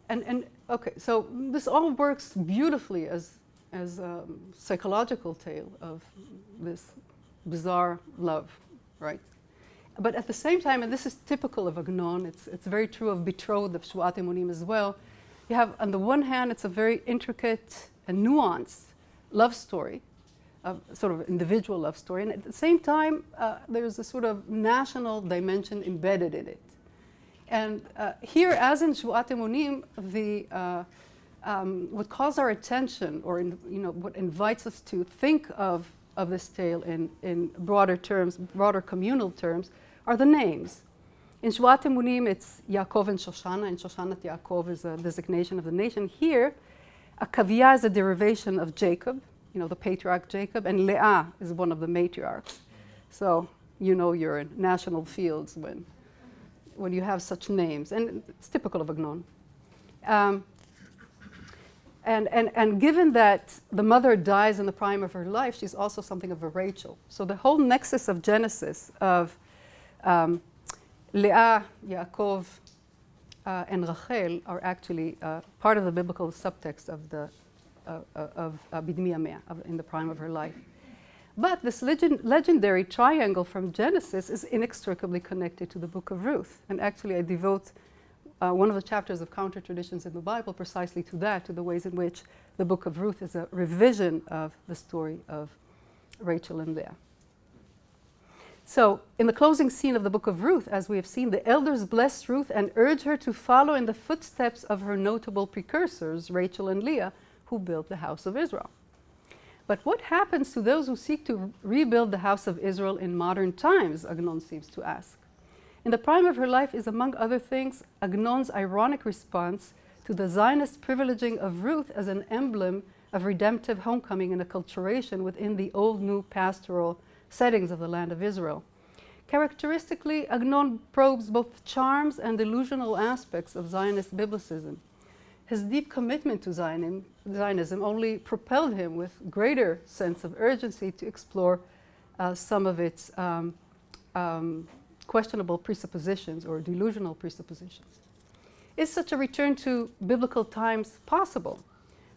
And okay, so this all works beautifully as a psychological tale of this bizarre love, right? But at the same time, and this is typical of Agnon, it's very true of Betrothed, of Shuat Emunim as well. You have, on the one hand, it's a very intricate and nuanced love story, sort of individual love story, and at the same time, there's a sort of national dimension embedded in it. And here, as in Shuat Emunim, what calls our attention, or what invites us to think of this tale in broader terms, broader communal terms, are the names. In Shvat Emunim, it's Yaakov and Shoshana, and Shoshanat Yaakov is a designation of the nation. Here, Akavia is a derivation of Jacob, the patriarch Jacob, and Leah is one of the matriarchs. So you're in national fields when you have such names, and it's typical of Agnon. And given that the mother dies in the prime of her life, she's also something of a Rachel. So the whole nexus of Genesis of Leah, Yaakov, and Rachel are actually part of the biblical subtext of Bidmi Yamea, in the prime of her life. But this legendary triangle from Genesis is inextricably connected to the book of Ruth. And actually I devote one of the chapters of counter-traditions in the Bible precisely to that, to the ways in which the book of Ruth is a revision of the story of Rachel and Leah. So in the closing scene of the book of Ruth, as we have seen, the elders bless Ruth and urge her to follow in the footsteps of her notable precursors, Rachel and Leah, who built the house of Israel. But what happens to those who seek to rebuild the house of Israel in modern times, Agnon seems to ask. In the prime of her life is, among other things, Agnon's ironic response to the Zionist privileging of Ruth as an emblem of redemptive homecoming and acculturation within the old-new pastoral settings of the land of Israel. Characteristically, Agnon probes both charms and delusional aspects of Zionist biblicism. His deep commitment to Zionism only propelled him with greater sense of urgency to explore some of its questionable presuppositions or delusional presuppositions. Is such a return to biblical times possible?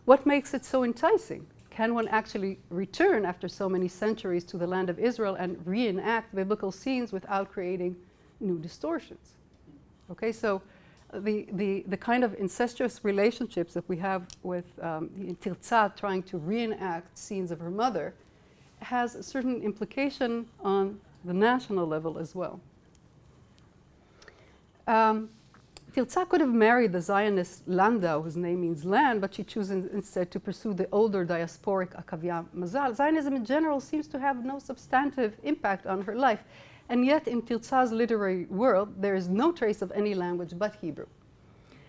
What makes it so enticing? Can one actually return after so many centuries to the land of Israel and reenact biblical scenes without creating new distortions? Okay, so the kind of incestuous relationships that we have with Tirza trying to reenact scenes of her mother has a certain implication on the national level as well. Tirza could have married the Zionist Landau, whose name means land, but she chooses instead to pursue the older diasporic Akavia Mazal. Zionism in general seems to have no substantive impact on her life. And yet, in Tirza's literary world, there is no trace of any language but Hebrew.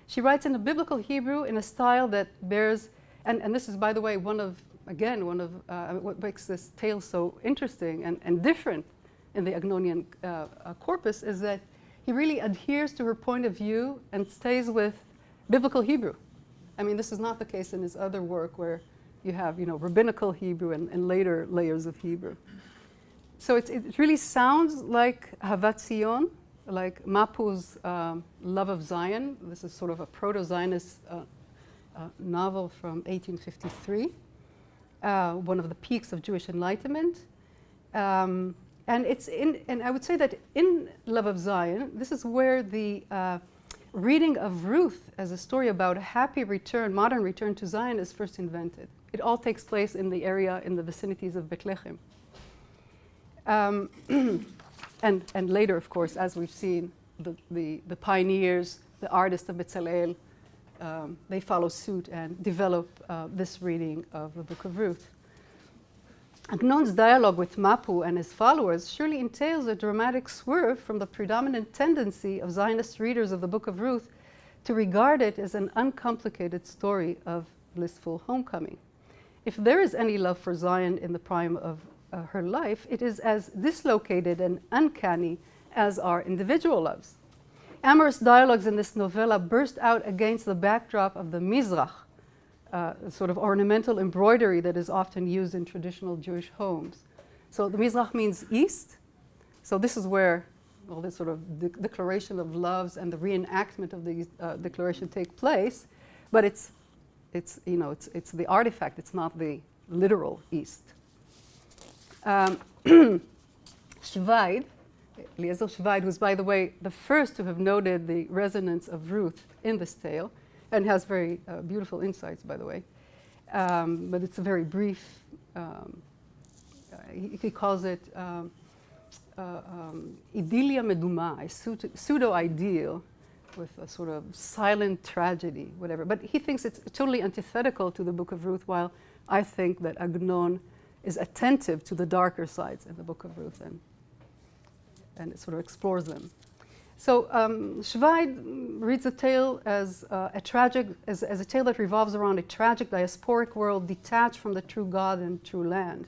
She writes in a biblical Hebrew in a style that bears, and this is, by the way, one of what makes this tale so interesting and different in the Agnonian corpus is that he really adheres to her point of view and stays with biblical Hebrew. I mean, this is not the case in his other work where you have, rabbinical Hebrew and later layers of Hebrew. So it really sounds like Havat Zion, like Mapu's Love of Zion. This is sort of a proto-Zionist novel from 1853, one of the peaks of Jewish enlightenment. And I would say that in Love of Zion, this is where the reading of Ruth as a story about a happy return, modern return to Zion is first invented. It all takes place in the area, in the vicinities of Bethlehem. And later, of course, as we've seen, the pioneers, the artists of Betzalel, they follow suit and develop this reading of the Book of Ruth. Agnon's dialogue with Mapu and his followers surely entails a dramatic swerve from the predominant tendency of Zionist readers of the Book of Ruth to regard it as an uncomplicated story of blissful homecoming. If there is any love for Zion in the prime of her life, it is as dislocated and uncanny as are individual loves. Amorous dialogues in this novella burst out against the backdrop of the Mizrach, sort of ornamental embroidery that is often used in traditional Jewish homes. So the Mizrach means east. So this is where all this sort of declaration of loves and the reenactment of these declaration take place. But it's the artifact. It's not the literal east. Schweid, Eliezer Schweid, who's, by the way, the first to have noted the resonance of Ruth in this tale, and has very beautiful insights, by the way. But it's a very brief, he calls it idilia meduma, a pseudo-ideal with a sort of silent tragedy, whatever. But he thinks it's totally antithetical to the Book of Ruth, while I think that Agnon is attentive to the darker sides in the Book of Ruth and it sort of explores them. So Schweid reads the tale as a tale that revolves around a tragic diasporic world detached from the true God and true land.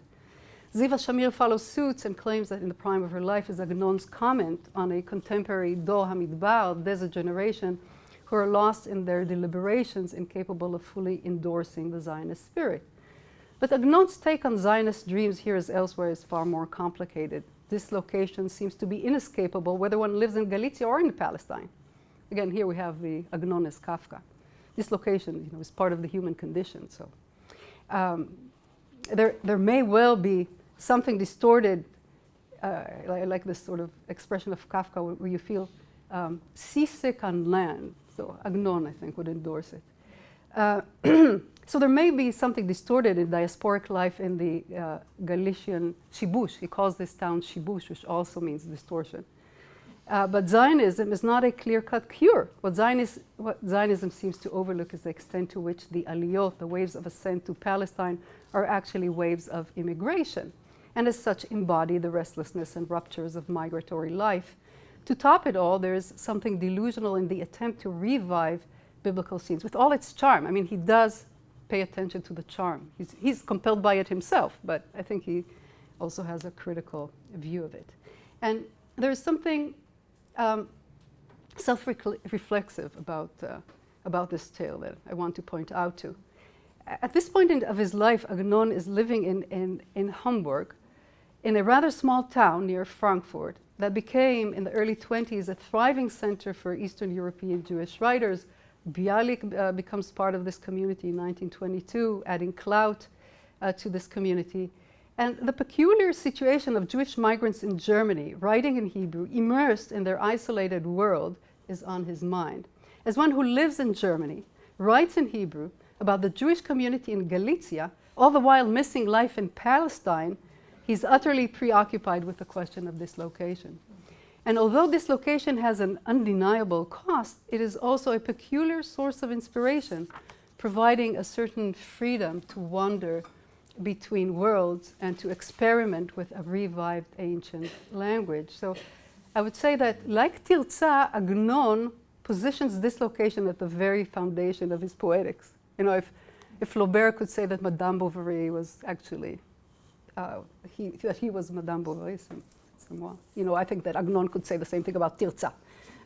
Ziva Shamir follows suit and claims that in the prime of her life is Agnon's comment on a contemporary Dor HaMidbar, desert generation, who are lost in their deliberations, incapable of fully endorsing the Zionist spirit. But Agnon's take on Zionist dreams here as elsewhere is far more complicated. This location seems to be inescapable, whether one lives in Galicia or in Palestine. Again, here we have the Agnon as Kafka. This location, is part of the human condition. So there may well be something distorted, like this sort of expression of Kafka, where you feel seasick on land. So Agnon, I think, would endorse it. So there may be something distorted in diasporic life in the Galician Shibush. He calls this town Shibush, which also means distortion. But Zionism is not a clear-cut cure. What Zionism seems to overlook is the extent to which the aliyot, the waves of ascent to Palestine, are actually waves of immigration, and as such embody the restlessness and ruptures of migratory life. To top it all, there's something delusional in the attempt to revive biblical scenes with all its charm. I mean, he does pay attention to the charm. He's compelled by it himself, but I think he also has a critical view of it. And there's something self-reflexive about this tale that I want to point out to. At this point of his life, Agnon is living in Hamburg, in a rather small town near Frankfurt that became, in the early 20s, a thriving center for Eastern European Jewish writers. Bialik becomes part of this community in 1922, adding clout to this community. And the peculiar situation of Jewish migrants in Germany, writing in Hebrew, immersed in their isolated world, is on his mind. As one who lives in Germany, writes in Hebrew about the Jewish community in Galicia, all the while missing life in Palestine, he's utterly preoccupied with the question of dislocation. And although dislocation has an undeniable cost, it is also a peculiar source of inspiration, providing a certain freedom to wander between worlds and to experiment with a revived ancient language. So I would say that, like Tirza, Agnon positions dislocation at the very foundation of his poetics. If Flaubert could say that Madame Bovary was actually, that he was Madame Bovary, I think that Agnon could say the same thing about Tirza.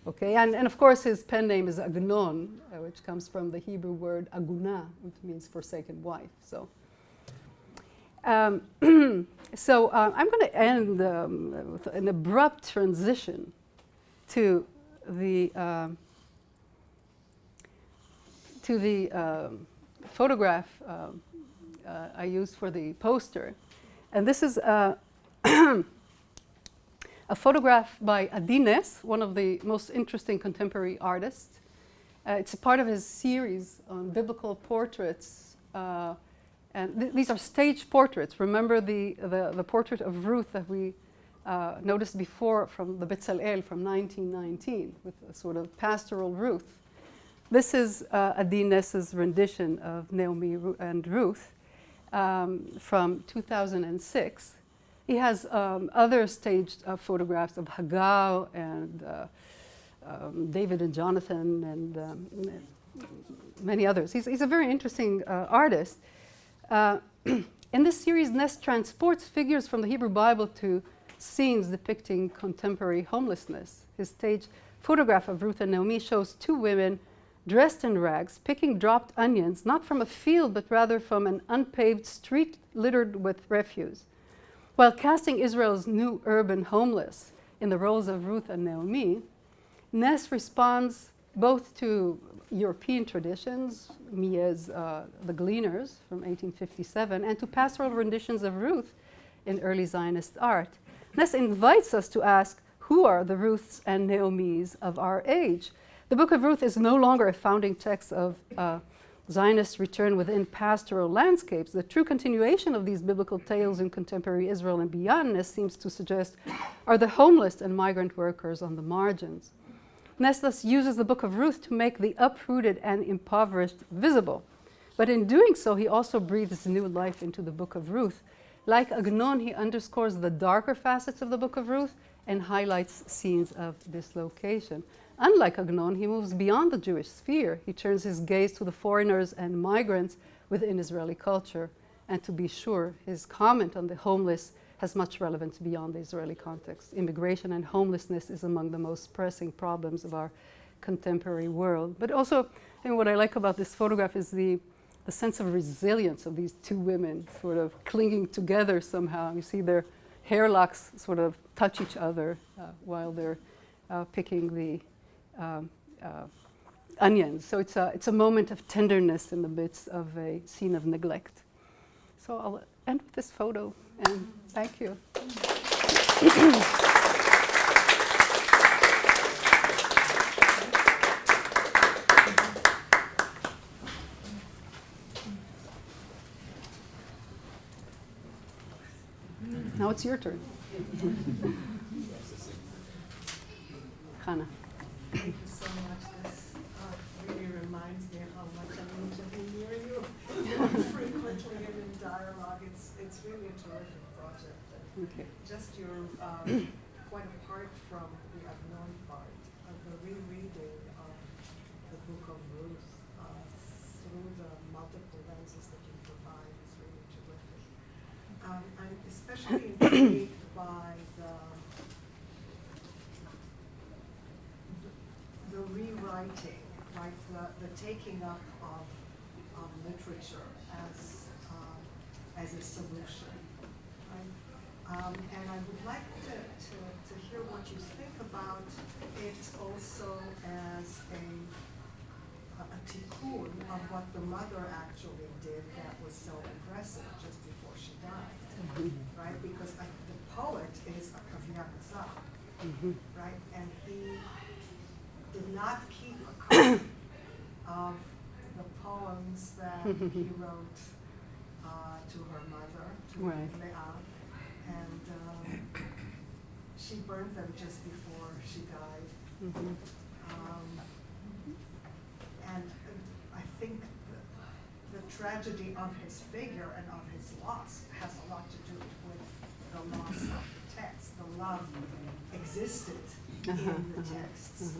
Okay, and of course his pen name is Agnon, which comes from the Hebrew word aguna, which means forsaken wife. So, I'm going to end with an abrupt transition to the photograph I used for the poster, and this is a photograph by Adi Ness, one of the most interesting contemporary artists. It's a part of his series on biblical portraits. And these are stage portraits. Remember the portrait of Ruth that we noticed before from the Betzalel from 1919, with a sort of pastoral Ruth. This is Adi Ness's rendition of Naomi and Ruth from 2006. He has other staged photographs of Hagar and David and Jonathan and many others. He's a very interesting artist. In this series, Ness transports figures from the Hebrew Bible to scenes depicting contemporary homelessness. His stage photograph of Ruth and Naomi shows two women dressed in rags, picking dropped onions, not from a field, but rather from an unpaved street littered with refuse. While casting Israel's new urban homeless in the roles of Ruth and Naomi, Ness responds both to European traditions, Millet's The Gleaners from 1857, and to pastoral renditions of Ruth in early Zionist art. Ness invites us to ask, who are the Ruths and Naomis of our age? The Book of Ruth is no longer a founding text of Zionist return within pastoral landscapes. The true continuation of these biblical tales in contemporary Israel and beyond, Ness seems to suggest, are the homeless and migrant workers on the margins. Ness thus uses the Book of Ruth to make the uprooted and impoverished visible. But in doing so, he also breathes new life into the Book of Ruth. Like Agnon, he underscores the darker facets of the Book of Ruth and highlights scenes of dislocation. Unlike Agnon, he moves beyond the Jewish sphere. He turns his gaze to the foreigners and migrants within Israeli culture. And to be sure, his comment on the homeless has much relevance beyond the Israeli context. Immigration and homelessness is among the most pressing problems of our contemporary world. But also, and what I like about this photograph is the sense of resilience of these two women sort of clinging together somehow. You see their hair locks sort of touch each other while they're picking the onions. So it's a moment of tenderness in the midst of a scene of neglect. So I'll end with this photo, and thank you. Now it's your turn. Hannah. Thank you so much. This really reminds me of how much I need to be near you frequently and in dialogue. It's really a terrific project. And Okay. just your, quite apart from the unknown part, the rereading of the Book of Ruth through the multiple lenses that you provide is really terrific. I'm especially intrigued by the rewriting, like the taking up of literature as a solution, right? And I would like to hear what you think about it also as a tikkun of what the mother actually did that was so aggressive just before she died, right? Because the poet is a Kavyakazak, right? And he did not keep a copy of the poems that he wrote to her mother, to Right. Leah, and she burned them just before she died. And I think the tragedy of his figure and of his loss has a lot to do with the loss of the text. The love existed in the texts,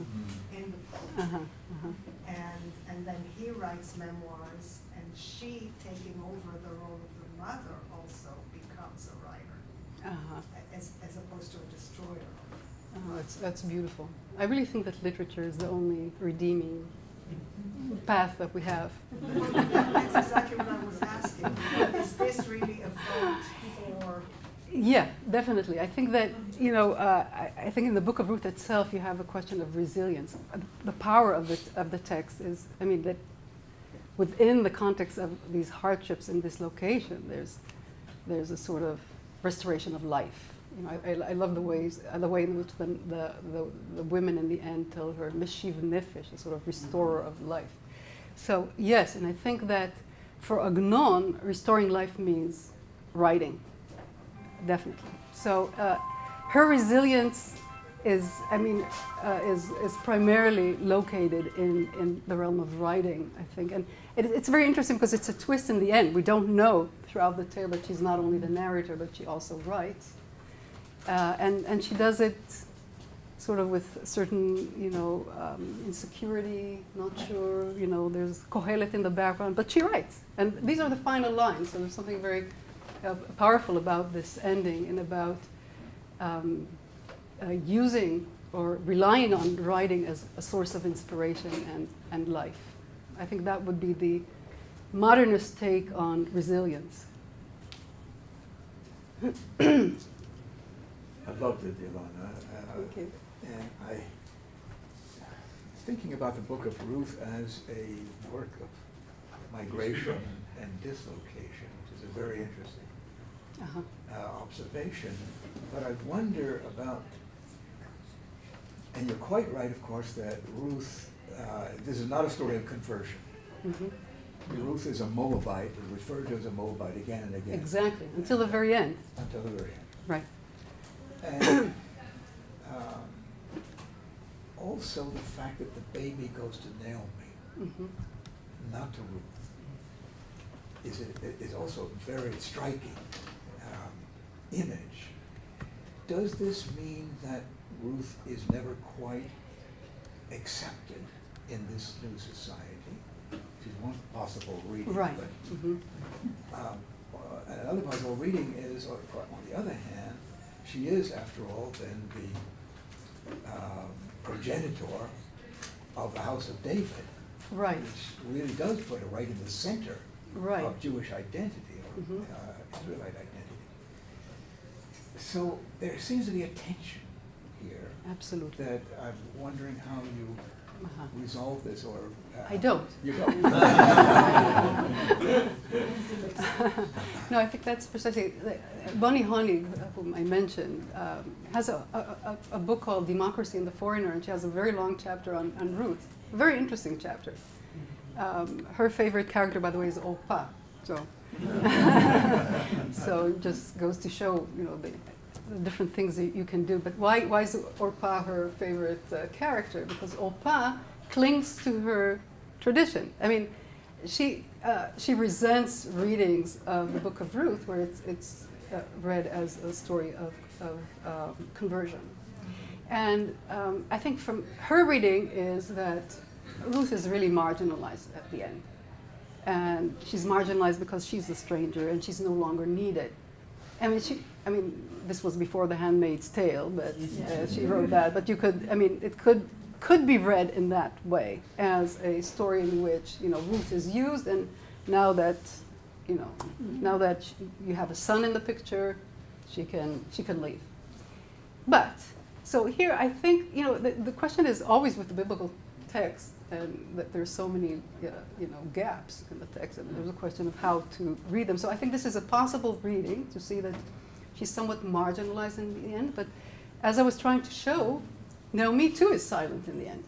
in the poetry. And then he writes memoirs, and she, taking over the role of the mother, also becomes a writer, as opposed to a destroyer. Oh, that's beautiful. I really think that literature is the only redeeming path that we have. That's exactly what I was asking. Is this really a vote for? Yeah, definitely. I think that, I think in the Book of Ruth itself, you have a question of resilience. The power of the text is, that within the context of these hardships and dislocation, there's a sort of restoration of life. I love the way in which the women in the end tell her Meshiv Nefesh, a sort of restorer of life. So yes, and I think that for Agnon, restoring life means writing, definitely. So her resilience is primarily located in the realm of writing, I think, and it's very interesting because it's a twist in the end. We don't know throughout the tale that she's not only the narrator, but she also writes. And she does it sort of with certain, insecurity, not sure, there's Kohelet in the background, but she writes. And these are the final lines, so there's something very powerful about this ending and about using or relying on writing as a source of inspiration and life. I think that would be the modernist take on resilience. I loved it, Ilana. Thank you. And I thinking about the Book of Ruth as a work of migration and dislocation, which is a very interesting observation. But I wonder about, and you're quite right, of course, that Ruth, this is not a story of conversion. Ruth is a Moabite, is referred to as a Moabite again and again. Exactly, until the very end. Until the very end. Right. And also the fact that the baby goes to Naomi, Mhm. not to Ruth, is also a very striking image. Does this mean that Ruth is never quite accepted in this new society? She's one possible reading. Right. But, Mhm. another possible reading is, or on the other hand, she is, after all, then the progenitor of the house of David, Right. which really does put her right in the center Right. of Jewish identity or Mhm. Israelite identity. So there seems to be a tension here Absolutely. that I'm wondering how you Uh-huh. resolve this, or I don't. You don't. No, I think that's precisely. Bonnie Honig, whom I mentioned, has a book called Democracy and the Foreigner, and she has a very long chapter on Ruth. A very interesting chapter. Her favorite character, by the way, is Opa. So, so it just goes to show, the different things that you can do. But why is Orpah her favorite character? Because Orpah clings to her tradition. I mean, she resents readings of the Book of Ruth, where it's read as a story of conversion. And I think from her reading is that Ruth is really marginalized at the end. And she's marginalized because she's a stranger and she's no longer needed. I mean, this was before The Handmaid's Tale, but she wrote that. But you could, it could be read in that way, as a story in which, Ruth is used, and now that, you have a son in the picture, she can leave. But, so here I think, the question is always with the biblical text, and that there's so many, gaps in the text, and there's a question of how to read them. So I think this is a possible reading, to see that she's somewhat marginalized in the end, but as I was trying to show, Naomi too is silent in the end.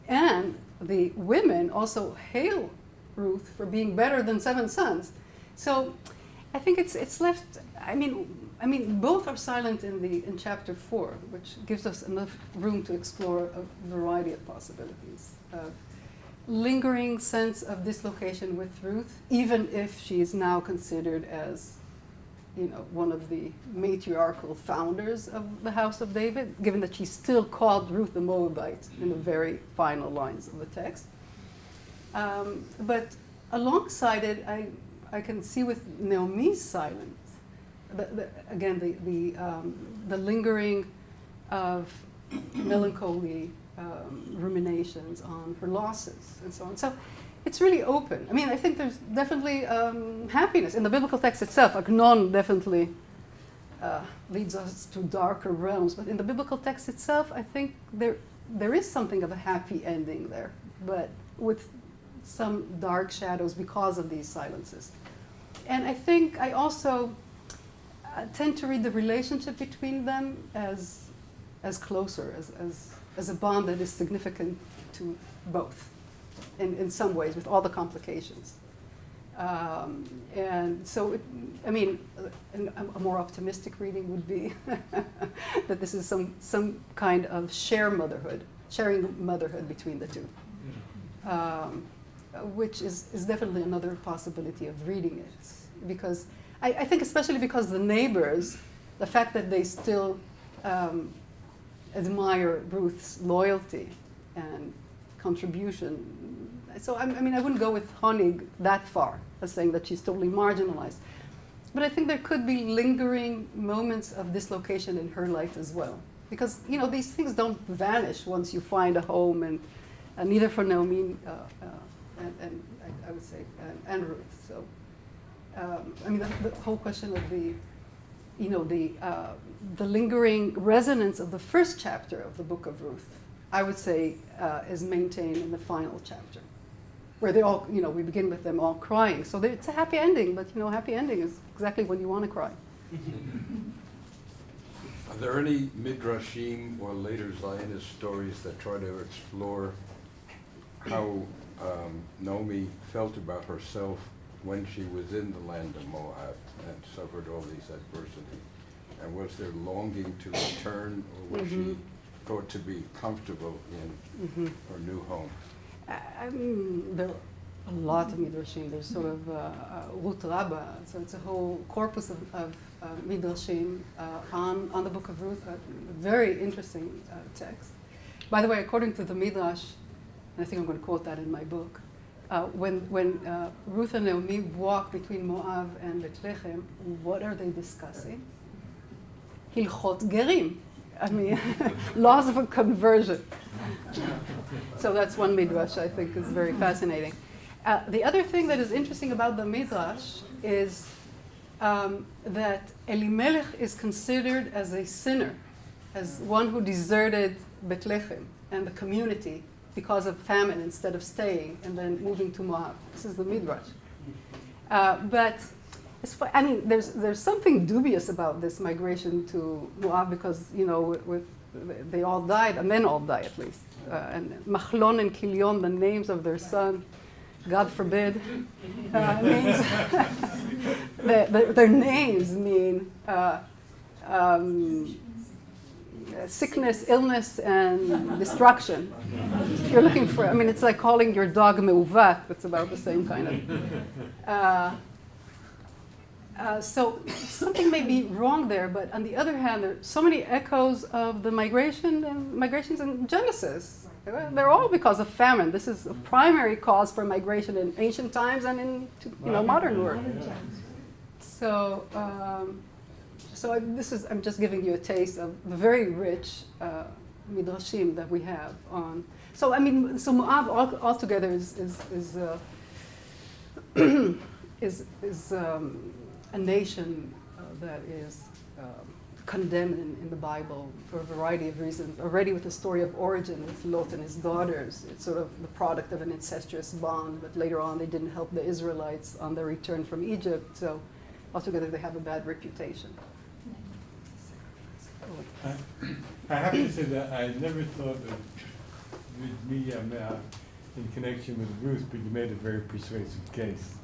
And the women also hail Ruth for being better than 7 sons. So I think it's left, both are silent in chapter 4, which gives us enough room to explore a variety of possibilities. Lingering sense of dislocation with Ruth, even if she is now considered as, one of the matriarchal founders of the house of David, given that she's still called Ruth the Moabite in the very final lines of the text. But alongside it, I can see with Naomi's silence, the lingering of melancholy ruminations on her losses and so on. So it's really open. I think there's definitely happiness. In the biblical text itself, Agnon definitely leads us to darker realms. But in the biblical text itself, I think there is something of a happy ending there, but with some dark shadows because of these silences. And I think I also tend to read the relationship between them as closer, as a bond that is significant to both, in some ways, with all the complications. And so, a more optimistic reading would be that this is some kind of sharing motherhood between the two, which is definitely another possibility of reading it. Because I think especially because the neighbors, the fact that they still admire Ruth's loyalty and contribution. So I wouldn't go with Honig that far as saying that she's totally marginalized. But I think there could be lingering moments of dislocation in her life as well. Because, these things don't vanish once you find a home, and neither for Naomi and I would say, and Ruth. So, the whole question of the lingering resonance of the first chapter of the Book of Ruth, I would say, is maintained in the final chapter, where they all, we begin with them all crying. So it's a happy ending, but happy ending is exactly when you want to cry. Are there any midrashim or later Zionist stories that try to explore how Naomi felt about herself when she was in the land of Moab and suffered all these adversities? And was there longing to return, or was she thought to be comfortable in her new home? There are a lot of midrashim. There's sort of Ruth Rabbah, so it's a whole corpus of midrashim on the Book of Ruth. A very interesting text. By the way, according to the midrash, and I think I'm going to quote that in my book, when Ruth and Naomi walk between Moab and Bethlehem, what are they discussing? Hilchot Gerim. I mean, laws of a conversion. So that's one midrash I think is very fascinating. The other thing that is interesting about the midrash is that Elimelech is considered as a sinner, as one who deserted Bethlehem and the community because of famine instead of staying and then moving to Moab. This is the midrash. But I mean, there's something dubious about this migration to Moab because, you know, they all died, and men all die at least. And Machlon and Kilion, the names of their son, God forbid, names. Their names mean sickness, illness, and destruction. If you're looking for, I mean, it's like calling your dog Meuvat. It's about the same kind of. So something may be wrong there, but on the other hand, there are so many echoes of the migrations in Genesis. They're all because of famine. This is a primary cause for migration in ancient times and in modern world. So, I'm just giving you a taste of the very rich midrashim that we have on. So I mean, so Moab altogether is a nation that is condemned in the Bible for a variety of reasons. Already with the story of origin with Lot and his daughters, it's sort of the product of an incestuous bond, but later on they didn't help the Israelites on their return from Egypt, so altogether they have a bad reputation. I have to say that I never thought of Miriam in connection with Ruth, but you made a very persuasive case,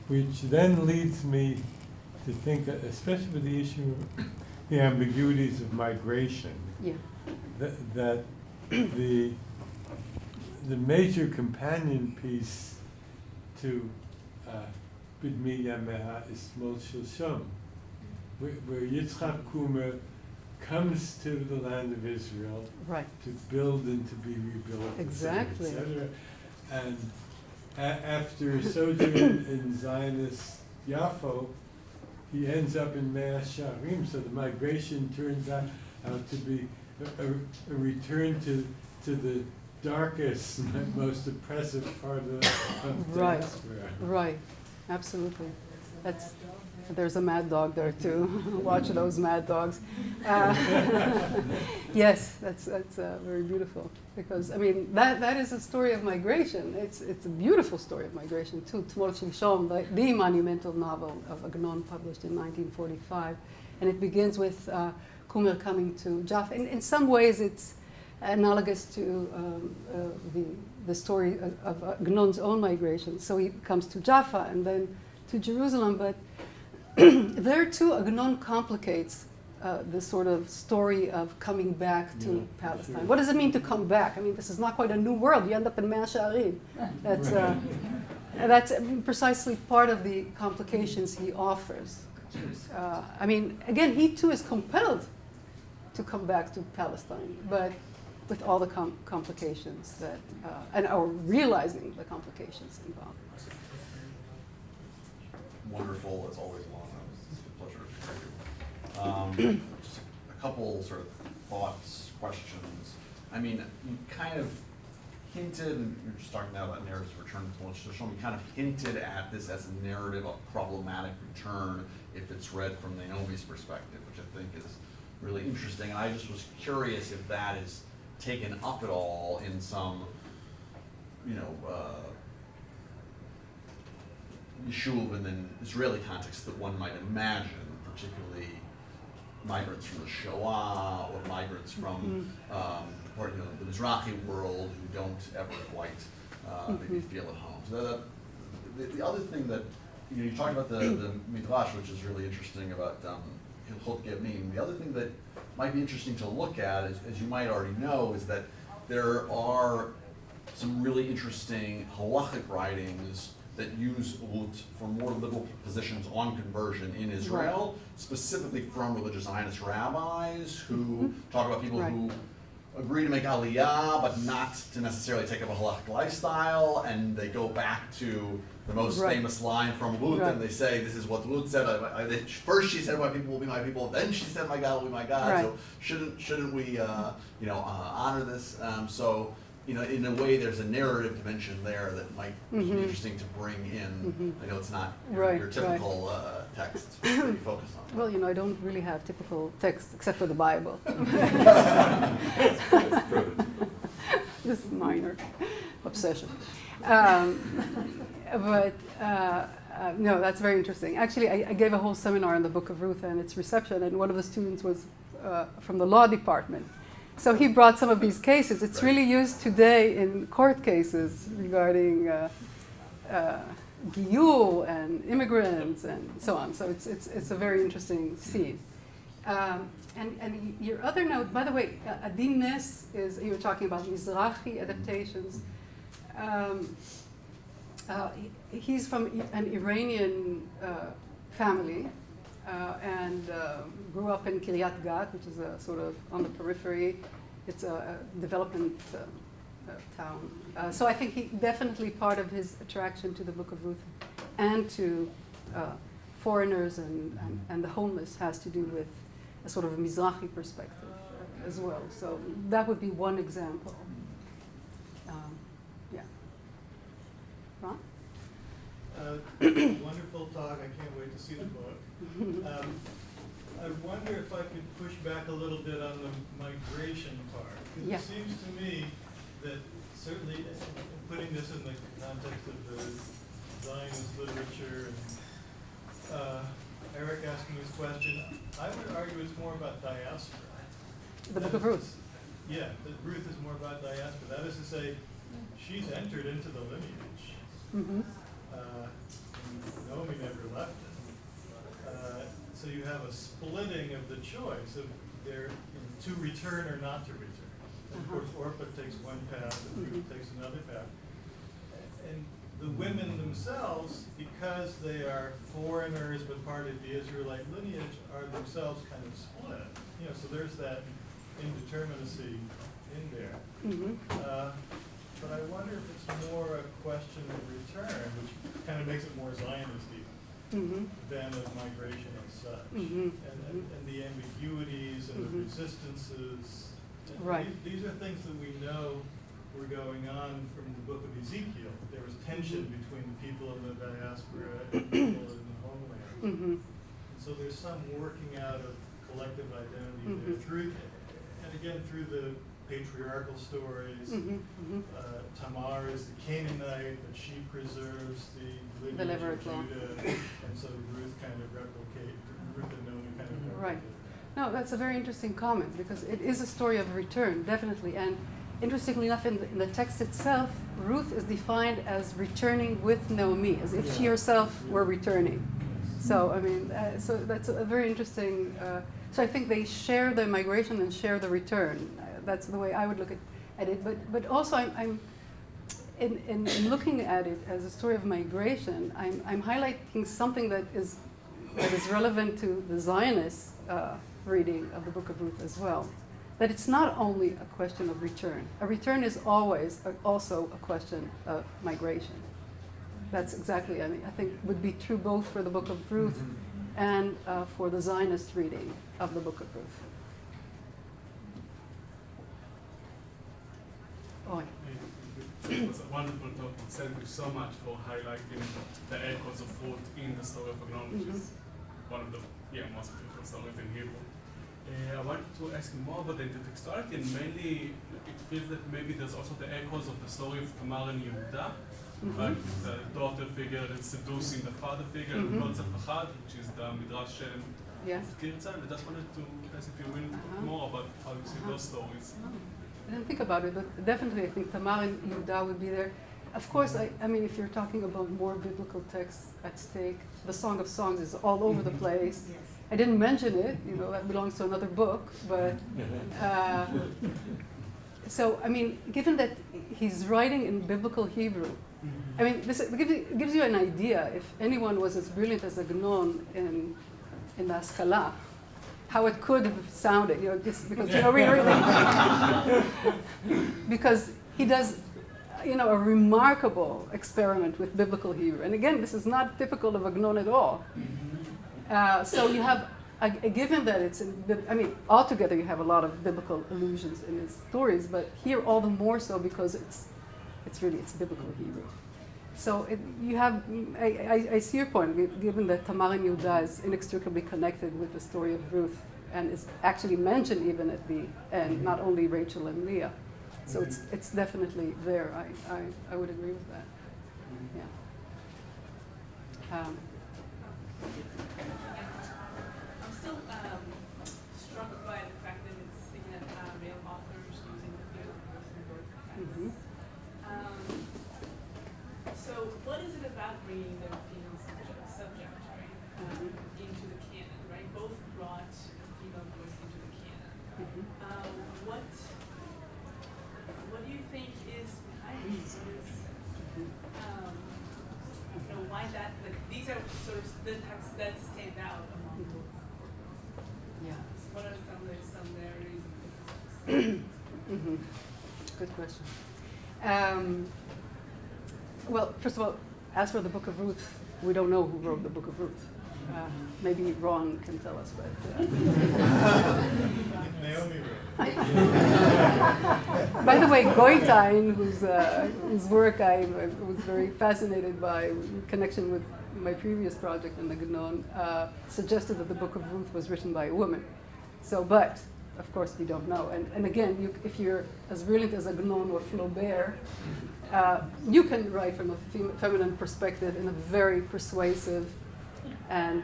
which then leads me to think that, especially with the issue of the ambiguities of migration, Yeah. that the major companion piece to Bidmi Yameha is Smol Shilshom, where Yitzchak Kumar comes to the land of Israel Right. to build and to be rebuilt, Exactly. et cetera. And after sojourn in Zionist Yafo, he ends up in Mea Sharim, so the migration turns out to be a return to the darkest, most oppressive part of the Right. diaspora. Right, absolutely. There's a mad dog there too. Watch those mad dogs. Yes, that's very beautiful because I mean that is a story of migration. It's a beautiful story of migration too. Tmol Shilshom, the monumental novel of Agnon, published in 1945, and it begins with Kumer coming to Jaffa. In some ways, it's analogous to the story of Agnon's own migration. So he comes to Jaffa and then to Jerusalem, but there too, Agnon complicates the sort of story of coming back to Palestine. Sure. What does it mean to come back? I mean, this is not quite a new world. You end up in Mea Sha'arim. That's precisely part of the complications he offers. I mean, again, he too is compelled to come back to Palestine, but with all the complications that, or realizing the complications involved. Wonderful as always, Ilana. It's a pleasure to hear you. Just a couple sort of thoughts, questions. I mean, you kind of hinted, and you're just talking now about narratives of return to traditional. You kind of hinted at this as a narrative of problematic return if it's read from Naomi's perspective, which I think is really interesting. And I just was curious if that is taken up at all in some, Yishuv in an Israeli context that one might imagine, particularly migrants from the Shoah or migrants from the Mizrahi world who don't ever quite maybe feel at home. So the other thing that you talked about the midrash, which is really interesting about Hilchot Gevim. The other thing that might be interesting to look at, as you might already know, is that there are some really interesting halachic writings that use Ruth for more liberal positions on conversion in Israel, specifically from religious Zionist rabbis who talk about people who agree to make aliyah, but not to necessarily take up a halachic lifestyle, and they go back to the most famous line from Ruth, and they say, this is what Ruth said, first she said, my people will be my people, then she said, my God will be my God, so shouldn't we, honor this? So, in a way, there's a narrative dimension there that might be interesting to bring in. I know it's not your typical text that you focus on. Well, I don't really have typical texts except for the Bible. This is minor obsession. But no, that's very interesting. Actually, I gave a whole seminar on the Book of Ruth and its reception, and one of the students was from the law department. So he brought some of these cases. It's really used today in court cases regarding Giyur and immigrants and so on. So it's a very interesting scene. And your other note, by the way, Adin Nes is, you were talking about Mizrahi adaptations. He's from an Iranian family and grew up in Kiryat Gat, which is a sort of on the periphery. It's a development town. So I think he definitely part of his attraction to the Book of Ruth and to foreigners and the homeless has to do with a sort of Mizrahi perspective as well. So that would be one example. Yeah. Ron? Wonderful talk. I can't wait to see the book. I wonder if I could push back a little bit on the migration part. Because it seems to me that certainly putting this in the context of the Zionist literature and Eric asking this question, I would argue it's more about diaspora. The Book of Ruth. Yeah, that Ruth is more about diaspora. That is to say, she's entered into the lineage. Mm-hmm. Naomi never left it. So you have a splitting of the choice of to return or not to return. And of course, Orpah takes one path and Ruth takes another path. And the women themselves, because they are foreigners but part of the Israelite lineage, are themselves kind of split. So there's that indeterminacy in there. But I wonder if it's more a question of return, which kind of makes it more Zionist than of migration as such. And the ambiguities and the resistances. And these are things that we know were going on from the book of Ezekiel. There was tension between the people in the diaspora and people in the homeland. So there's some working out of collective identity there through the patriarchal stories. Tamar is the Canaanite, but she preserves the lineage of Judah, and so Ruth and Naomi kind of replicate. Right. No, that's a very interesting comment because it is a story of return, definitely. And interestingly enough, in the text itself, Ruth is defined as returning with Naomi, as if she herself were returning. So, I mean, so that's a very interesting. So I think they share the migration and share the return. That's the way I would look at it. But also, I'm in looking at it as a story of migration, I'm highlighting something that is relevant to the Zionist reading of the Book of Ruth as well. That it's not only a question of return. A return is always also a question of migration. That's exactly, I think, would be true both for the Book of Ruth and for the Zionist reading of the Book of Ruth. Oh, it was a wonderful talk. Thank you so much for highlighting the echoes of Ruth in the story of Agnon, which is one of the most beautiful stories in Hebrew. I wanted to ask you more about the intertextuality, and mainly it feels that maybe there's also the echoes of the story of Tamar and Yehuda, right? The daughter figure and seducing the father figure, and Kol Tzafachad, which is the Midrash of Tirza. And I just wanted to ask if you're willing to talk more about how you see those stories. I didn't think about it, but definitely I think Tamar and Yehuda would be there. Of course, I mean, if you're talking about more biblical texts at stake, the Song of Songs is all over the place. I didn't mention it, you know, that belongs to another book, but so, I mean, given that he's writing in biblical Hebrew, I mean, this gives you an idea, if anyone was as brilliant as Agnon in the Haskalah, how it could have sounded, you know, just because, you know, we really, because he does, you know, a remarkable experiment with biblical Hebrew. And again, this is not typical of Agnon at all. So you have, given that it's, I mean, altogether you have a lot of biblical allusions in his stories, but here all the more so because it's biblical Hebrew. So you have, I see your point, given that Tamar and Yehuda is inextricably connected with the story of Ruth and is actually mentioned even at the end, not only Rachel and Leah. So it's definitely there. I would agree with that. Yeah. I'm still struck by the fact that it's speaking of male authors using the female voice in both texts. So what is it about bringing the female subject right, into the canon, right? Both brought the female voice into the canon. What do you think is behind this? You know, why that, like, these are sort of the texts that stand out among both. Yeah. So what are some similarities and differences? Good question. Well, first of all, as for the Book of Ruth, we don't know who wrote the Book of Ruth. Maybe Ron can tell us, but... Naomi wrote. By the way, Goitein, whose work I was very fascinated by in connection with my previous project in the Gnon, suggested that the Book of Ruth was written by a woman. So, but, of course, we don't know. And again, if you're as brilliant as Agnon or Flaubert, you can write from a feminine perspective in a very persuasive and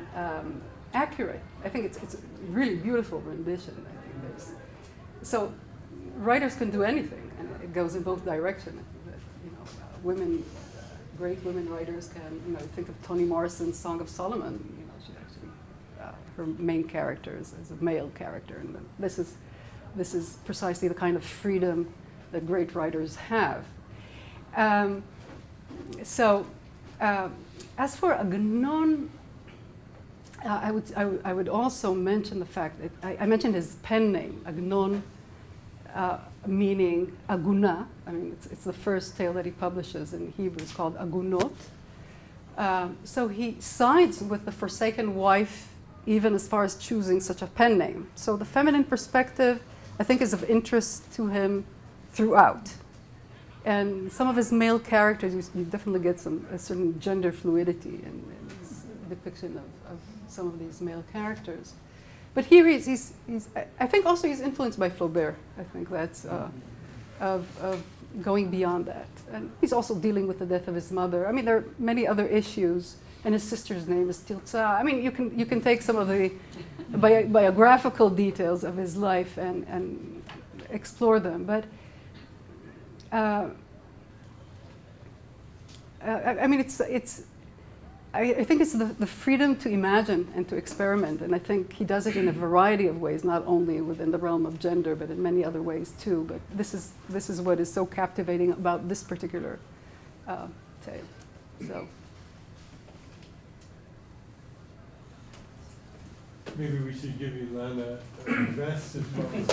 accurate. I think it's a really beautiful rendition. I think so writers can do anything, and it goes in both directions. You know, women, great women writers can, you know, think of Toni Morrison's Song of Solomon. You know, she actually her main character is a male character, and this is precisely the kind of freedom that great writers have. As for Agnon, I would also mention the fact that I mentioned his pen name, Agnon, meaning Aguna. I mean, it's the first tale that he publishes in Hebrew. It's called Agunot. So he sides with the forsaken wife, even as far as choosing such a pen name. So the feminine perspective, I think, is of interest to him throughout. And some of his male characters, you definitely get a certain gender fluidity in his depiction of some of these male characters. But here he's I think also he's influenced by Flaubert. I think that's of going beyond that. And he's also dealing with the death of his mother. I mean, there are many other issues. And his sister's name is Tirza. I mean, you can take some of the biographical details of his life and explore them. But I mean, I think it's the freedom to imagine and to experiment, and I think he does it in a variety of ways, not only within the realm of gender, but in many other ways too. But this is what is so captivating about this particular tale. So maybe we should give Ilana a rest as well as